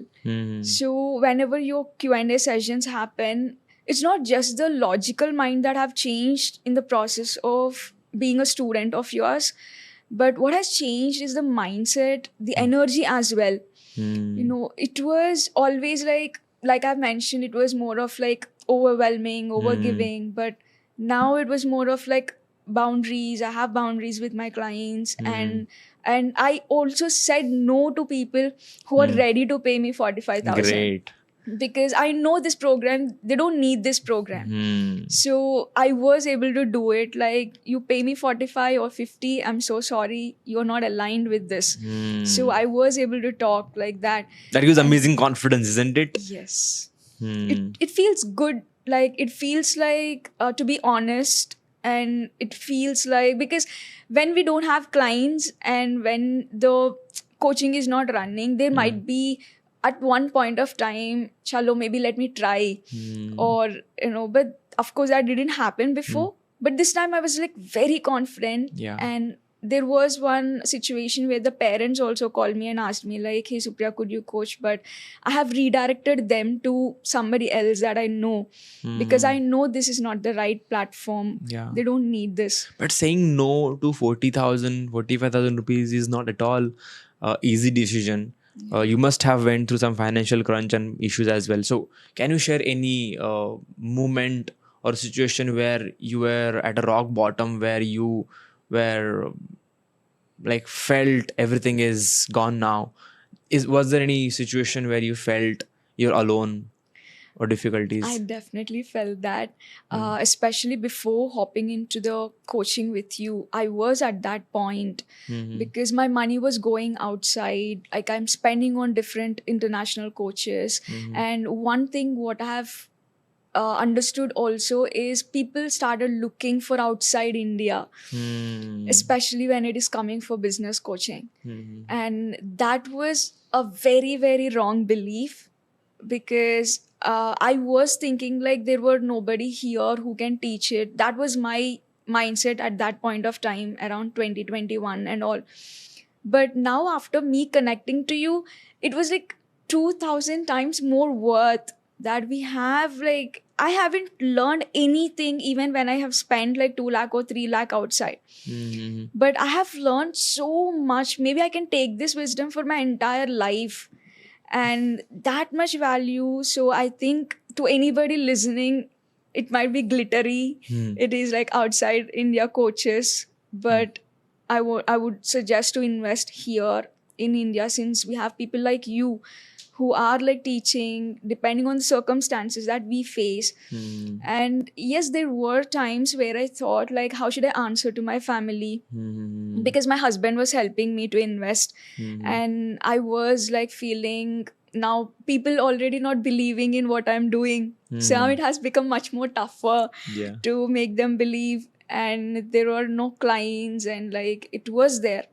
So whenever your Q&A sessions happen, it's not just the logical mind that have changed in the process of being a student of yours, but what has changed is the mindset, the energy as well. It was always like I've mentioned, it was more of like overwhelming, overgiving, but now it was more of like boundaries. I have boundaries with my clients, and I also said no to people who are ready to pay me 45,000. Great. Because I know this program, they don't need this program. So I was able to do it. Like, you pay me 45 or 50, I'm so sorry, you're not aligned with this. So I was able to talk like that. That gives amazing confidence, isn't it? Yes. It feels good. Like, it feels like to be honest, and it feels like, because when we don't have clients and when the coaching is not running, there might be at one point of time, chalo, maybe let me try, or but of course that didn't happen before. But this time I was like very confident. Yeah. And there was one situation where the parents also called me and asked me like, hey Supriya, could you coach? But I have redirected them to somebody else that I know, because I know this is not the right platform. Yeah. They don't need this. But saying no to 40,000, 45,000 rupees is not at all easy decision. You must have went through some financial crunch and issues as well. So can you share any moment or situation where you were at a rock bottom, where you were like felt everything is gone now? Was there any situation where you felt you're alone or difficulties? I definitely felt that, especially before hopping into the coaching with you. I was at that point because my money was going outside. Like, I'm spending on different international coaches. And one thing what I have understood also is people started looking for outside India, especially when it is coming for business coaching. And that was a very, very wrong belief, because I was thinking like there were nobody here who can teach it. That was my mindset at that point of time, around 2021 and all. But now after me connecting to you, it was like 2,000 times more worth that we have. Like, I haven't learned anything even when I have spent like 2 lakh or 3 lakh outside. But I have learned so much. Maybe I can take this wisdom for my entire life, and that much value. So I think to anybody listening, it might be glittery. It is like outside India coaches, but I would suggest to invest here in India, since we have people like you who are like teaching depending on the circumstances that we face. And yes, there were times where I thought like, how should I answer to my family? Because my husband was helping me to invest. And I was like feeling, now people already not believing in what I'm doing. So now it has become much more tougher to make them believe. and there were no clients, and like it was there,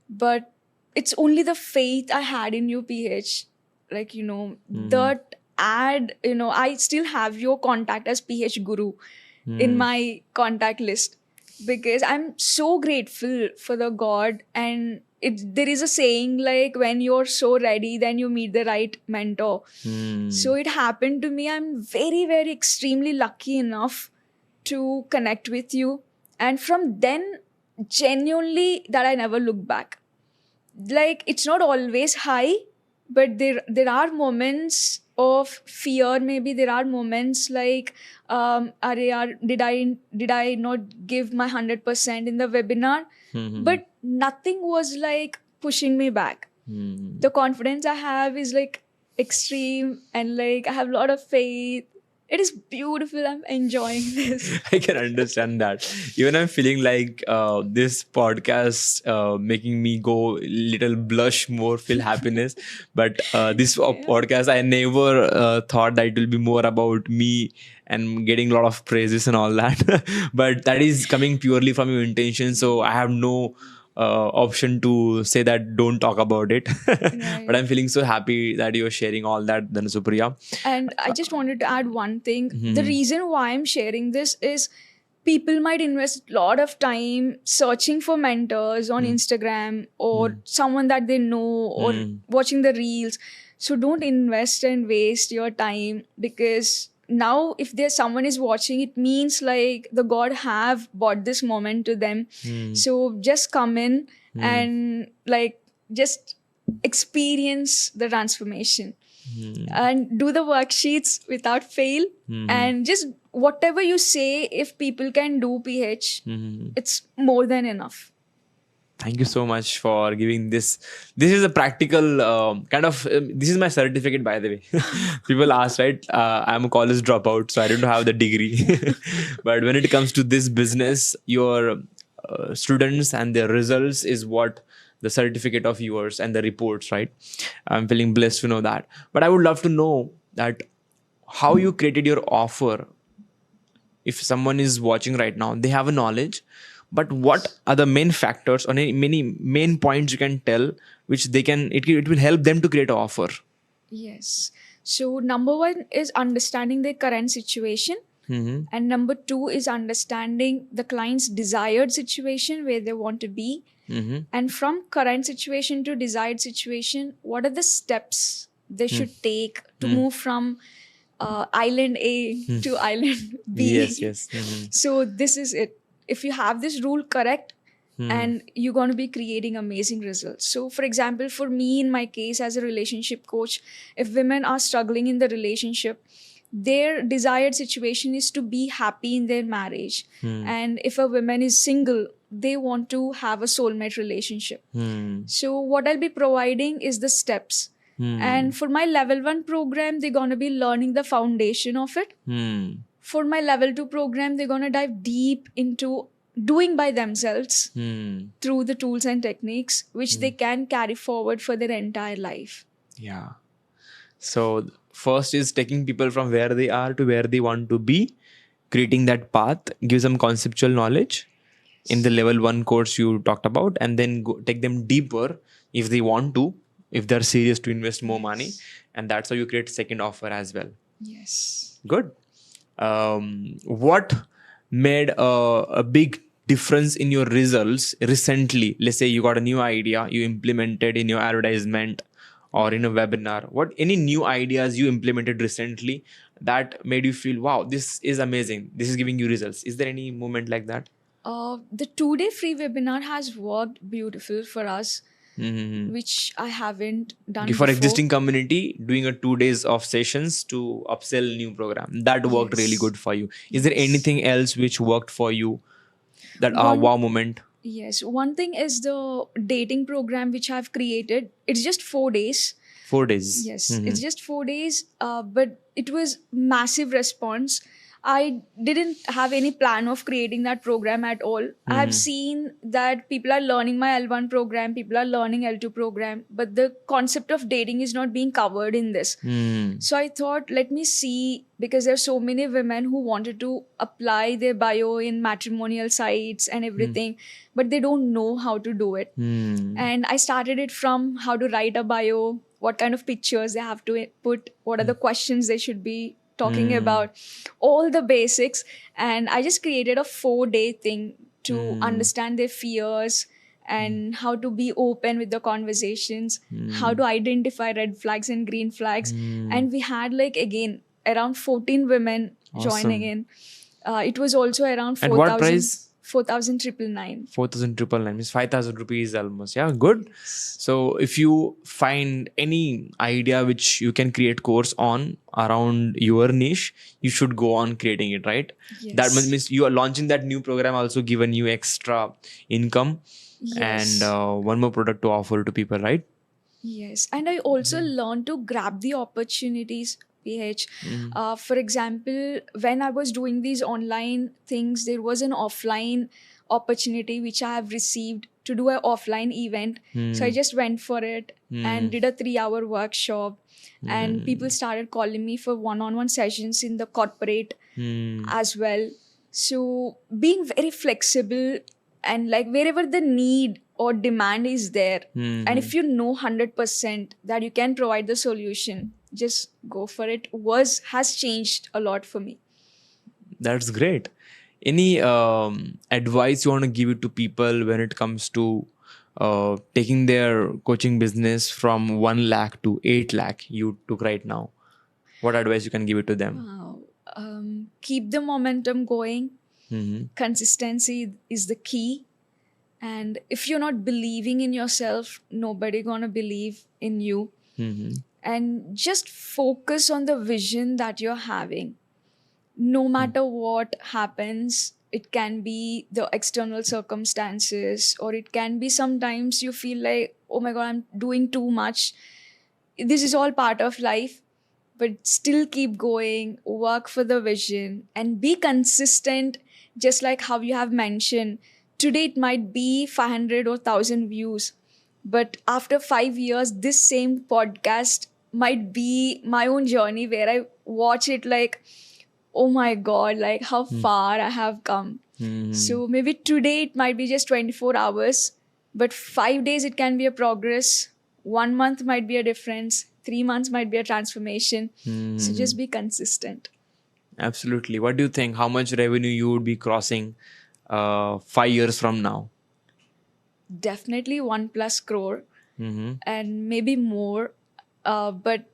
but it's only the faith I had in you, PH. Like, that ad, I still have your contact as PH Guru in my contact list, because I'm so grateful for the God. And there is a saying like, when you're so ready, then you meet the right mentor. So it happened to me. I'm very, very extremely lucky enough to connect with you. And from then, genuinely, that I never look back. Like, it's not always high, but there are moments of fear. Maybe there are moments like, did I not give my 100% in the webinar? But nothing was like pushing me back. The confidence I have is like extreme, and like I have a lot of faith. It is beautiful. I'm enjoying this. I can understand that. Even I'm feeling like this podcast making me go little blush more, feel happiness. But this podcast, I never thought that it will be more about me and getting a lot of praises and all that. But that is coming purely from your intention. So I have no option to say that don't talk about it. But I'm feeling so happy that you're sharing all that, Dhanasupriya. And I just wanted to add one thing. The reason why I'm sharing this is people might invest a lot of time searching for mentors on Instagram, or someone that they know, or watching the reels. So don't invest and waste your time, because now if there's someone is watching, it means like the God have brought this moment to them. So just come in and like just experience the transformation. And do the worksheets without fail. And just whatever you say, if people can do, PH, it's more than enough. Thank you so much for giving this. This is a practical kind of. This is my certificate, by the way. People ask, right? I'm a college dropout, so I don't have the degree. But when it comes to this business, your students and their results is what the certificate of yours and the reports, right? I'm feeling blessed to know that. But I would love to know that how you created your offer. If someone is watching right now, they have a knowledge, but what are the main factors or many main points you can tell which they can it will help them to create an offer? Yes. So number one is understanding their current situation. And number two is understanding the client's desired situation, where they want to be. And from current situation to desired situation, what are the steps they should take to move from island A to island B? Yes. So this is it. If you have this rule correct, and you're going to be creating amazing results. So for example, for me, in my case as a relationship coach, if women are struggling in the relationship, their desired situation is to be happy in their marriage. And if a woman is single, they want to have a soulmate relationship. So what I'll be providing is the steps. And for my level 1 program, they're going to be learning the foundation of it. For my level 2 program, they're going to dive deep into doing by themselves through the tools and techniques, which they can carry forward for their entire life. Yeah. So first is taking people from where they are to where they want to be, creating that path, give them conceptual knowledge in the level 1 course you talked about, and then take them deeper if they want to, if they're serious to invest more money. And that's how you create second offer as well. Yes. Good. What made a big difference in your results recently? Let's say you got a new idea you implemented in your advertisement or in a webinar. What any new ideas you implemented recently that made you feel, wow, this is amazing, this is giving you results? Is there any moment like that? The 2-day free webinar has worked beautiful for us, which I haven't done For before. existing community, doing a 2 days of sessions to upsell new program, that worked really good for you. Is there anything else which worked for you, that wow moment? Yes. One thing is the dating program which I've created. It's just 4 days. 4 days. Yes. It's just 4 days. But it was massive response. I didn't have any plan of creating that program at all. I have seen that people are learning my L1 program, people are learning L2 program, but the concept of dating is not being covered in this. So I thought, let me see, because there's so many women who wanted to apply their bio in matrimonial sites and everything, but they don't know how to do it. And I started it from how to write a bio, what kind of pictures they have to put, what are the questions they should be talking about, all the basics. And I just created a 4-day thing to understand their fears and how to be open with the conversations, how to identify red flags and green flags. And we had like again around 14 women joining in. It was also around And what price? 4,999. 4,999 means 5,000 rupees almost. Yeah, good. So if you find any idea which you can create course on around your niche, you should go on creating it, right? That Yes. means you are launching that new program, also given you extra income Yes. and one more product to offer to people, right? Yes, and I also learned to grab the opportunities, PH. For example, when I was doing these online things, there was an offline opportunity which I have received to do an offline event. So I just went for it and did a 3-hour workshop. And people started calling me for one-on-one sessions in the corporate as well. So being very flexible and like wherever the need or demand is there, and if you know 100% that you can provide the solution, just go for it, has changed a lot for me. That's great. Any advice you want to give it to people when it comes to taking their coaching business from 1 lakh to 8 lakh you took right now? What advice you can give it to them? Wow. Keep the momentum going. Mm-hmm. Consistency is the key. And if you're not believing in yourself, nobody gonna believe in you. Mm-hmm. And just focus on the vision that you're having. No matter what happens, it can be the external circumstances, or it can be sometimes you feel like, oh my God, I'm doing too much. This is all part of life, but still keep going, work for the vision, and be consistent, just like how you have mentioned. Today, it might be 500 or 1,000 views, but after 5 years, this same podcast might be my own journey where I watch it like, oh my God, like how far I have come. So maybe today it might be just 24 hours, but 5 days it can be a progress. 1 month might be a difference. 3 months might be a transformation. So just be consistent. Absolutely. What do you think? How much revenue you would be crossing 5 years from now? Definitely 1+ crore Mm-hmm. and maybe more. But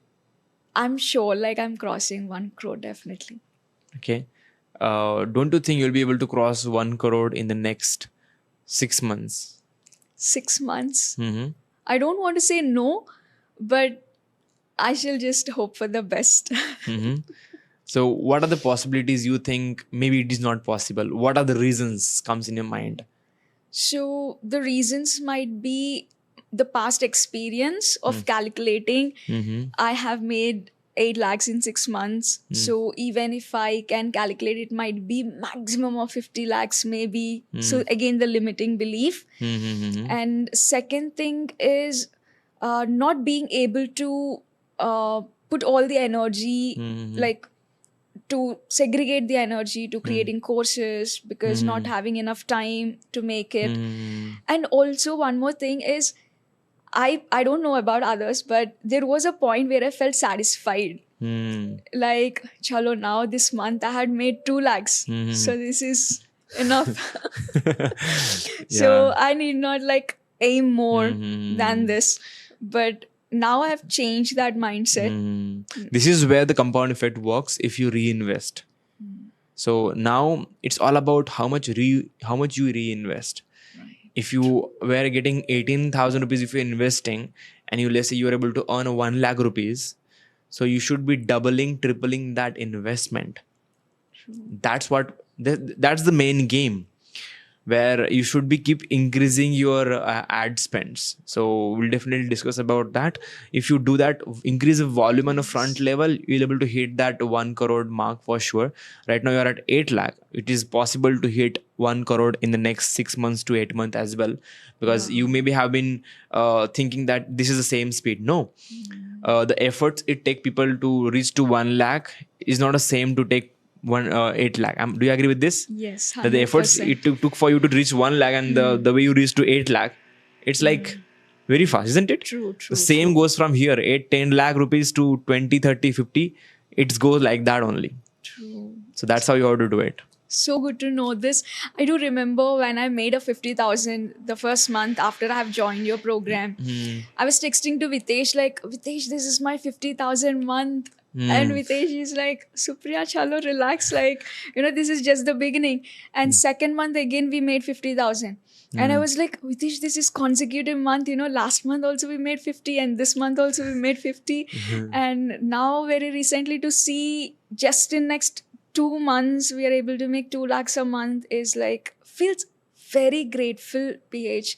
I'm sure like I'm crossing 1 crore definitely. Okay. Don't you think you'll be able to cross 1 crore in the next 6 months? 6 months. Mm-hmm. I don't want to say no, but I shall just hope for the best. Mm-hmm. So what are the possibilities you think maybe it is not possible? What are the reasons comes in your mind? So the reasons might be the past experience of calculating. Mm-hmm. I have made 8 lakhs in 6 months. So even if I can calculate, it might be maximum of 50 lakhs maybe. So again, the limiting belief. Mm-hmm. And second thing is not being able to put all the energy, like to segregate the energy to creating courses, because not having enough time to make it. And also one more thing is, I don't know about others, but there was a point where I felt satisfied. Like, chalo, now this month I had made 2 lakhs. So this is enough. So I need not like aim more than this. But now I have changed that mindset. This is where the compound effect works if you reinvest. So now it's all about how much you reinvest. If you were getting 18,000 rupees, if you're investing and you, let's say you're able to earn 1 lakh rupees, so you should be doubling, tripling that investment. That's the main game. where you should be keep increasing your ad spends. So we'll definitely discuss about that. If you do that, increase the volume on a front level, you'll be able to hit that 1 crore mark for sure. Right now you're at 8 lakh. It is possible to hit 1 crore in the next 6 months to 8 months as well, because you maybe have been thinking that this is the same speed. No, the efforts it take people to reach to 1 lakh is not the same to take 8 lakh. Do you agree with this? Yes, That the efforts 100%. it took for you to reach 1 lakh, and the way you reach to 8 lakh, it's like very fast, isn't it? True, The true, same true. goes from here, 8 10 lakh rupees to 20 30 50. It goes like that only. True. So that's how you have to do it. So good to know this. I do remember when I made a 50,000 the first month after I have joined your program. I was texting to Vitesh like, Vitesh, this is my 50,000 month. And Vitesh is like, Supriya, chalo, relax. Like, this is just the beginning. And second month again, we made 50,000. And I was like, Vitesh, this is consecutive month. Last month also we made 50 and this month also we made 50. And now very recently to see just in next 2 months we are able to make 2 lakhs a month is like feels very grateful, PH,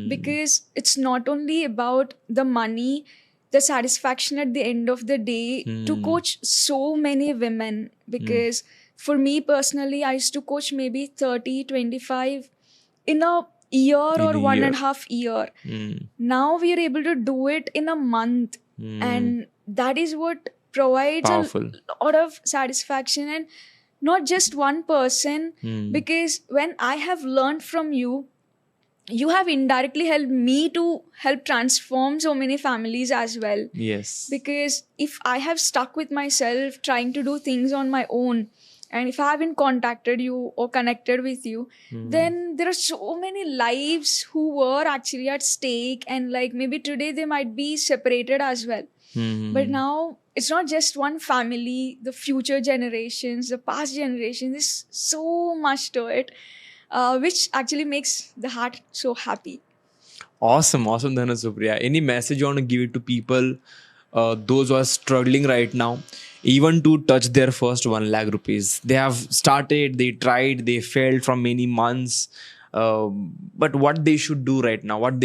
because it's not only about the money, the satisfaction at the end of the day to coach so many women. Because for me personally, I used to coach maybe 30, 25 in a year In or a one year. and a half year. Now we are able to do it in a month, and that is what provides Powerful. a lot of satisfaction. And not just one person, because when I have learned from you, you have indirectly helped me to help transform so many families as well. Yes. Because if I have stuck with myself trying to do things on my own, and if I haven't contacted you or connected with you, then there are so many lives who were actually at stake, and like maybe today they might be separated as well. But now it's not just one family, the future generations, the past generations, there's so much to it, which actually makes the heart so happy. Awesome, Dhanu Supriya. Any message you want to give it to people, those who are struggling right now, even to touch their first 1 lakh rupees? They have started, they tried, they failed from many months. But what they should do right now? What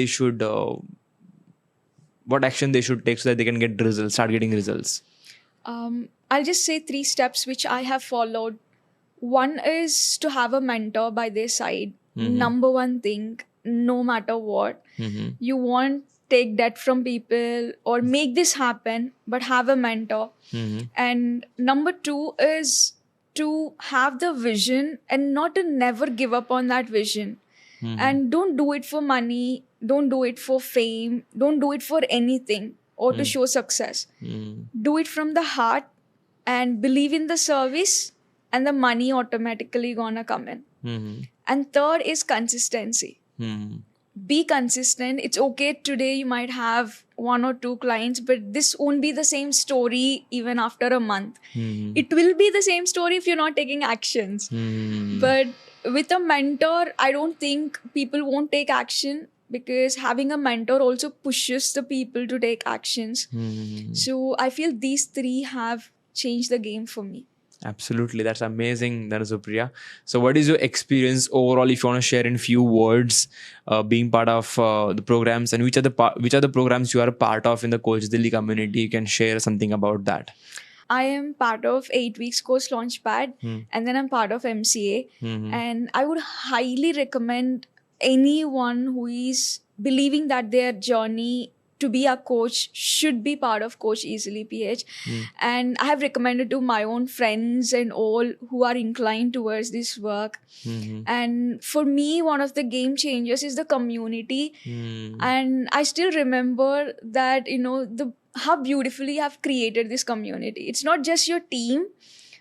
action they should take so that they can get results, start getting results? I'll just say 3 steps which I have followed. One is to have a mentor by their side. Number one thing, no matter what, you won't take debt from people or make this happen, but have a mentor. And number 2 is to have the vision and not to never give up on that vision. And don't do it for money, don't do it for fame, don't do it for anything or to show success. Do it from the heart and believe in the service, and the money automatically gonna come in. And third is consistency. Be consistent. It's okay today you might have 1 or 2 clients, but this won't be the same story even after a month. It will be the same story if you're not taking actions. But with a mentor, I don't think people won't take action, because having a mentor also pushes the people to take actions. So I feel these 3 have changed the game for me. Absolutely, that's amazing, Dhanu Supriya. So, what is your experience overall? If you want to share in few words, being part of the programs, and which are the programs you are a part of in the Coach Delhi community, you can share something about that. I am part of 8 Weeks Coach Launchpad, and then I'm part of MCA. And I would highly recommend anyone who is believing that their journey to be a coach should be part of Coach Easily PH. And I have recommended to my own friends and all who are inclined towards this work. And for me, one of the game changers is the community. And I still remember that, how beautifully you have created this community. It's not just your team,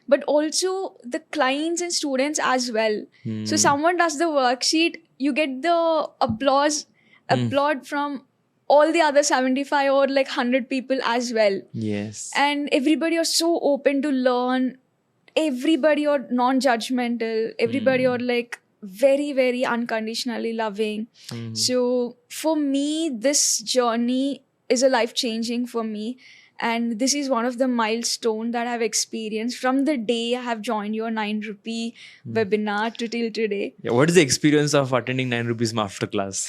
but also the clients and students as well. So someone does the worksheet, you get the applaud from all the other 75 or like 100 people as well. Yes. And everybody are so open to learn. Everybody are non-judgmental. Everybody are like very, very unconditionally loving. So for me, this journey is a life-changing for me. And this is one of the milestone that I've experienced from the day I have joined your 9 rupee webinar to till today. Yeah, what is the experience of attending 9 rupees masterclass?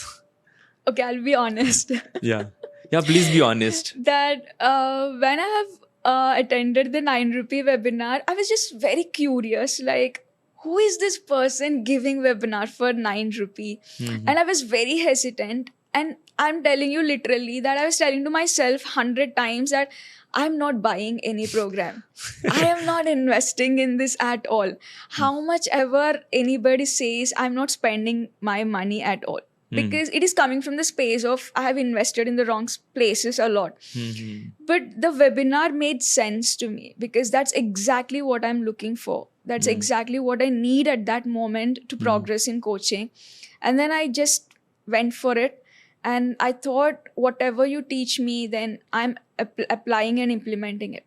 Okay, I'll be honest. Yeah. Yeah, please be honest. That when I have attended the 9 rupee webinar, I was just very curious, like, who is this person giving webinar for 9 rupee? Mhm. And I was very hesitant. And I'm telling you literally that I was telling to myself 100 times that I'm not buying any program. I am not investing in this at all. How much ever anybody says, I'm not spending my money at all. Because it is coming from the space of I have invested in the wrong places a lot. Mhm. But the webinar made sense to me because that's exactly what I'm looking for. That's exactly what I need at that moment to progress in coaching. And then I just went for it. And I thought, whatever you teach me, then I'm applying and implementing it.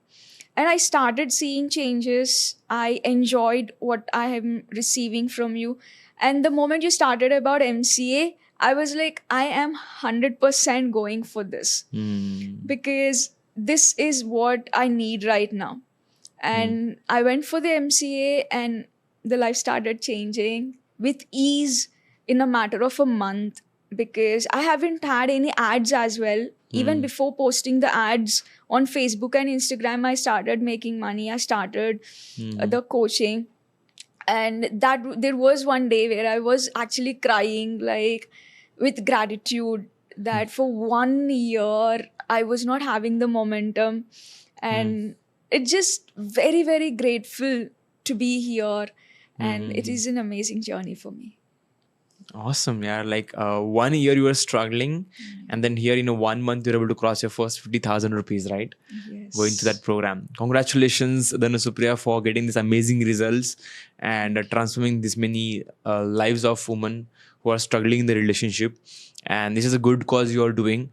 And I started seeing changes. I enjoyed what I am receiving from you. And the moment you started about MCA, I was like, I am 100% going for this Mm. because this is what I need right now. And I went for the MCA and the life started changing with ease in a matter of a month because I haven't had any ads as well. Even before posting the ads on Facebook and Instagram, I started making money. I started the coaching. And that there was one day where I was actually crying, like with gratitude that for 1 year I was not having the momentum. And it's just very, very grateful to be here. And it is an amazing journey for me. Awesome. Yeah. Like 1 year you were struggling, and then here in a 1 month you're able to cross your first 50,000 rupees, right? Yes. Going to that program. Congratulations, Dhanu Supriya, for getting these amazing results and transforming this many lives of women who are struggling in the relationship. And this is a good cause you are doing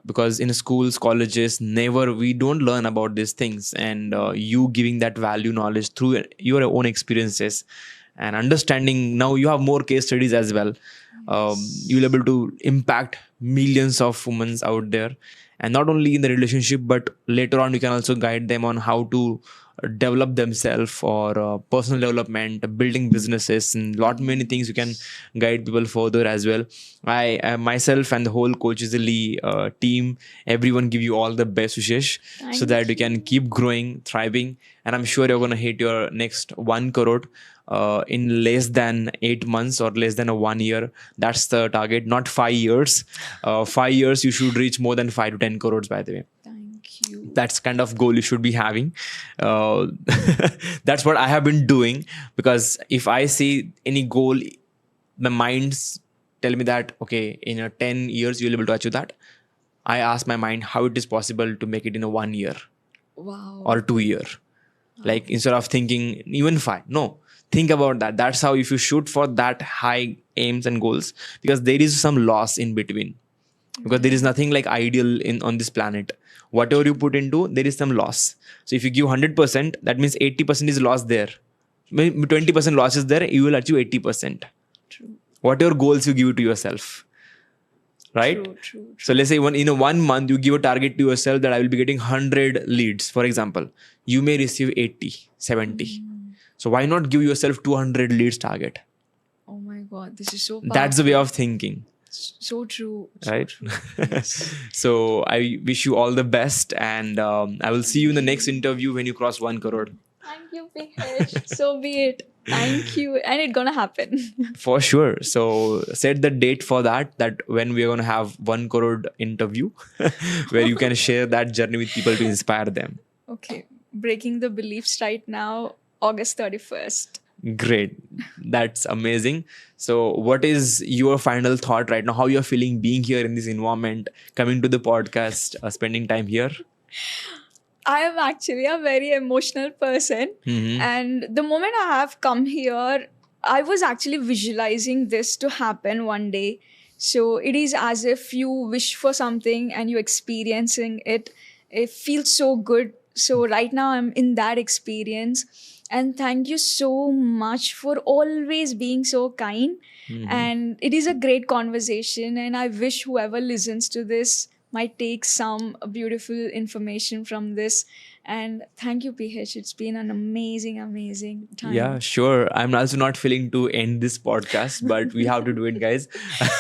because in schools, colleges, never we don't learn about these things. And you giving that value knowledge through your own experiences and understanding. Now you have more case studies as well. You'll be able to impact millions of women out there, and not only in the relationship, but later on you can also guide them on how to develop themselves for personal development, building businesses, and lot many things you can guide people further as well. I myself and the whole Coachesily team, everyone give you all the best wishes so Thank that you can keep growing, thriving, and I'm sure you're gonna hit your next 1 crore in less than 8 months or less than a 1 year. That's the target, not 5 years. 5 years you should reach more than 5 to 10 crores, by the way. Thank you. That's kind of goal you should be having. uh, that's what I have been doing, because if I see any goal, the minds tell me that okay, in a 10 years you'll be able to achieve that. I ask my mind how it is possible to make it in a 1 year Wow. or 2 year. Like instead of thinking even 5, no, think about that. That's how, if you shoot for that high aims and goals, because there is some loss in between, because there is nothing like ideal in on this planet. Whatever you put into, there is some loss. So if you give 100%, that means 80% is loss there. Maybe 20% loss is there, you will achieve 80%. True. Whatever goals you give to yourself, right? True. So let's say in a 1 month you give a target to yourself that I will be getting 100 leads, for example. You may receive 80, 70. So why not give yourself 200 leads target? Oh my God, this is so powerful. That's the way of thinking, So true. So right? true. Yes. So I wish you all the best, and I will see you in the next interview when you cross 1 crore. Thank you, PH. So be it. Thank you. And it's gonna happen. For sure. So set the date for that when we are going to have 1 crore interview where you can share that journey with people to inspire them. Okay. Breaking the beliefs right now, August 31st. Great. That's amazing. So what is your final thought right now? How you're feeling being here in this environment, coming to the podcast, spending time here? I am actually a very emotional person. Mhm. And the moment I have come here, I was actually visualizing this to happen one day. So it is as if you wish for something and you're experiencing it. It feels so good. So right now I'm in that experience. And thank you so much for always being so kind. Mhm. And it is a great conversation. And I wish whoever listens to this might take some beautiful information from this. And thank you, PH. It's been an amazing, amazing Yeah, time. sure. I'm also not feeling to end this podcast, but we have to do it, guys.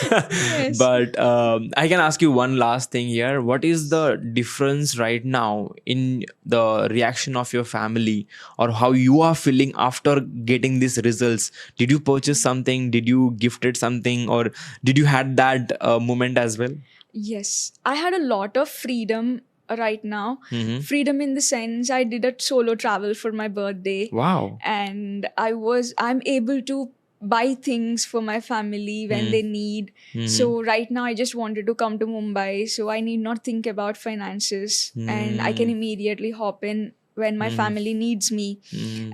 Yes. But I can ask you one last thing here. What is the difference right now in the reaction of your family, or how you are feeling after getting these results? Did you purchase something? Did you gifted something, or did you had that moment as well? Yes, I had a lot of freedom right now. Mm-hmm. Freedom in the sense I did a solo travel for my birthday, Wow. and I'm able to buy things for my family when they need. So right now I just wanted to come to Mumbai, so I need not think about finances, and I can immediately hop in when my family needs me.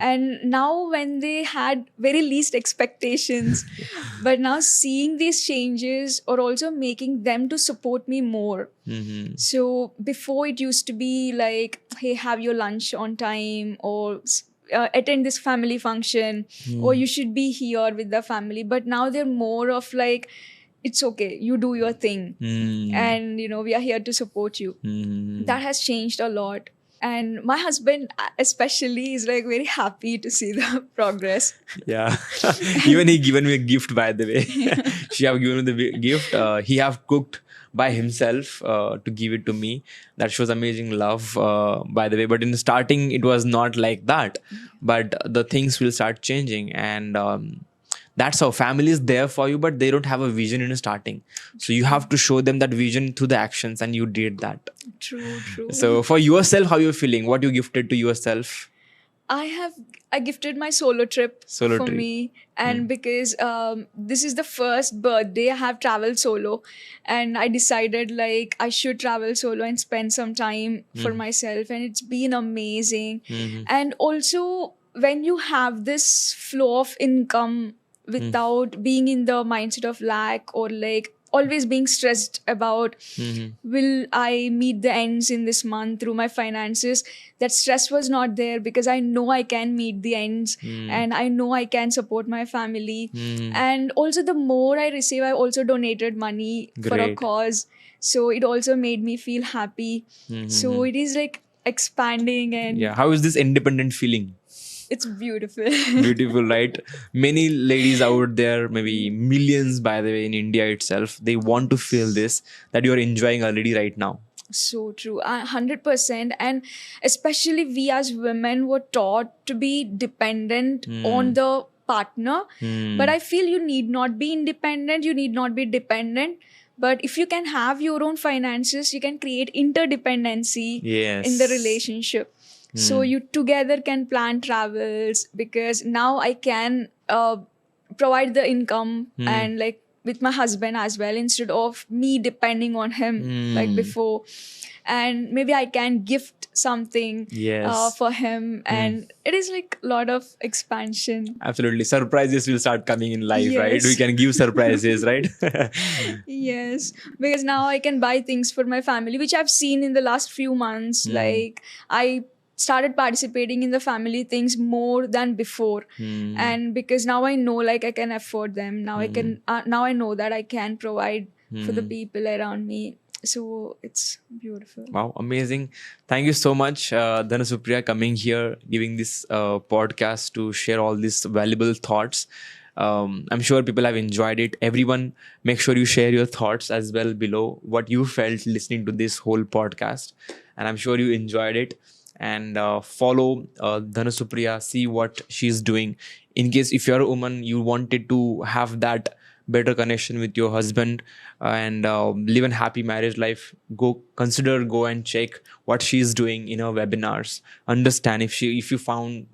And now when they had very least expectations, but now seeing these changes or also making them to support me more. So before it used to be like, hey, have your lunch on time, or attend this family function, or you should be here with the family. But now they're more of like, it's okay, you do your thing, and we are here to support you. That has changed a lot. And my husband especially is like very happy to see the progress. Yeah. Even he given me a gift, by the way. She have given me the gift. He have cooked by himself to give it to me. That shows amazing love, by the way. But in the starting, it was not like that. But the things will start changing, and that's how family is there for you, but they don't have a vision in the starting. So you have to show them that vision through the actions, and you did that. True, true. So for yourself, how you're feeling? What you gifted to yourself? I gifted my solo trip Solo for trip. me, and because this is the first birthday I have traveled solo, and I decided like I should travel solo and spend some time for myself, and it's been amazing. And also when you have this flow of income without being in the mindset of lack, or like always being stressed about will I meet the ends in this month through my finances. That stress was not there because I know I can meet the ends, and I know I can support my family. And also the more I receive, I also donated money for a Great. cause, so it also made me feel happy. So it is like expanding, and Yeah. How is this independent feeling? it's beautiful. Beautiful, right? Many ladies out there, maybe millions, by the way, in India itself, they want to feel this that you are enjoying already right now. So true, 100%. And especially we as women were taught to be dependent on the partner. But I feel you need not be independent, you need not be dependent. But if you can have your own finances, you can create interdependency in the Yes. relationship. So you together can plan travels, because now I can provide the income, and like with my husband as well, instead of me depending on him like before. And maybe I can gift something Yes. for him, and it is like a lot of expansion. Absolutely. Surprises will start coming in life, right? Yes. We can give surprises, right? Yes, because now I can buy things for my family, which I've seen in the last few months. Like I started participating in the family things more than before, and because now I know like I can afford them. Now now I know that I can provide for the people around me. So it's beautiful. Wow, amazing. Thank you so much, Dhanasupriya, coming here, giving this podcast to share all these valuable thoughts. I'm sure people have enjoyed it. Everyone, make sure you share your thoughts as well below, what you felt listening to this whole podcast. And I'm sure you enjoyed it. And follow Dhanasupriya, see what she's doing. In case if you're a woman, you wanted to have that better connection with your husband and live a happy marriage life, go and check what she's doing in her webinars. Understand if you found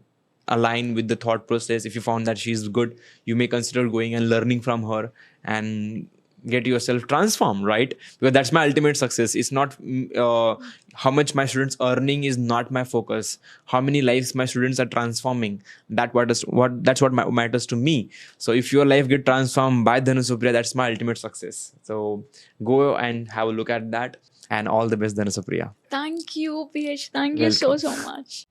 align with the thought process, if you found that she's good, you may consider going and learning from her and get yourself transformed, right? Because that's my ultimate success. It's not how much my students earning is not my focus. How many lives my students are transforming, that's what matters to me. So if your life get transformed by Dhanasupriya, that's my ultimate success. So go and have a look at that, and all the best, Dhanasupriya. Thank you, PH. Thank you so Welcome. much.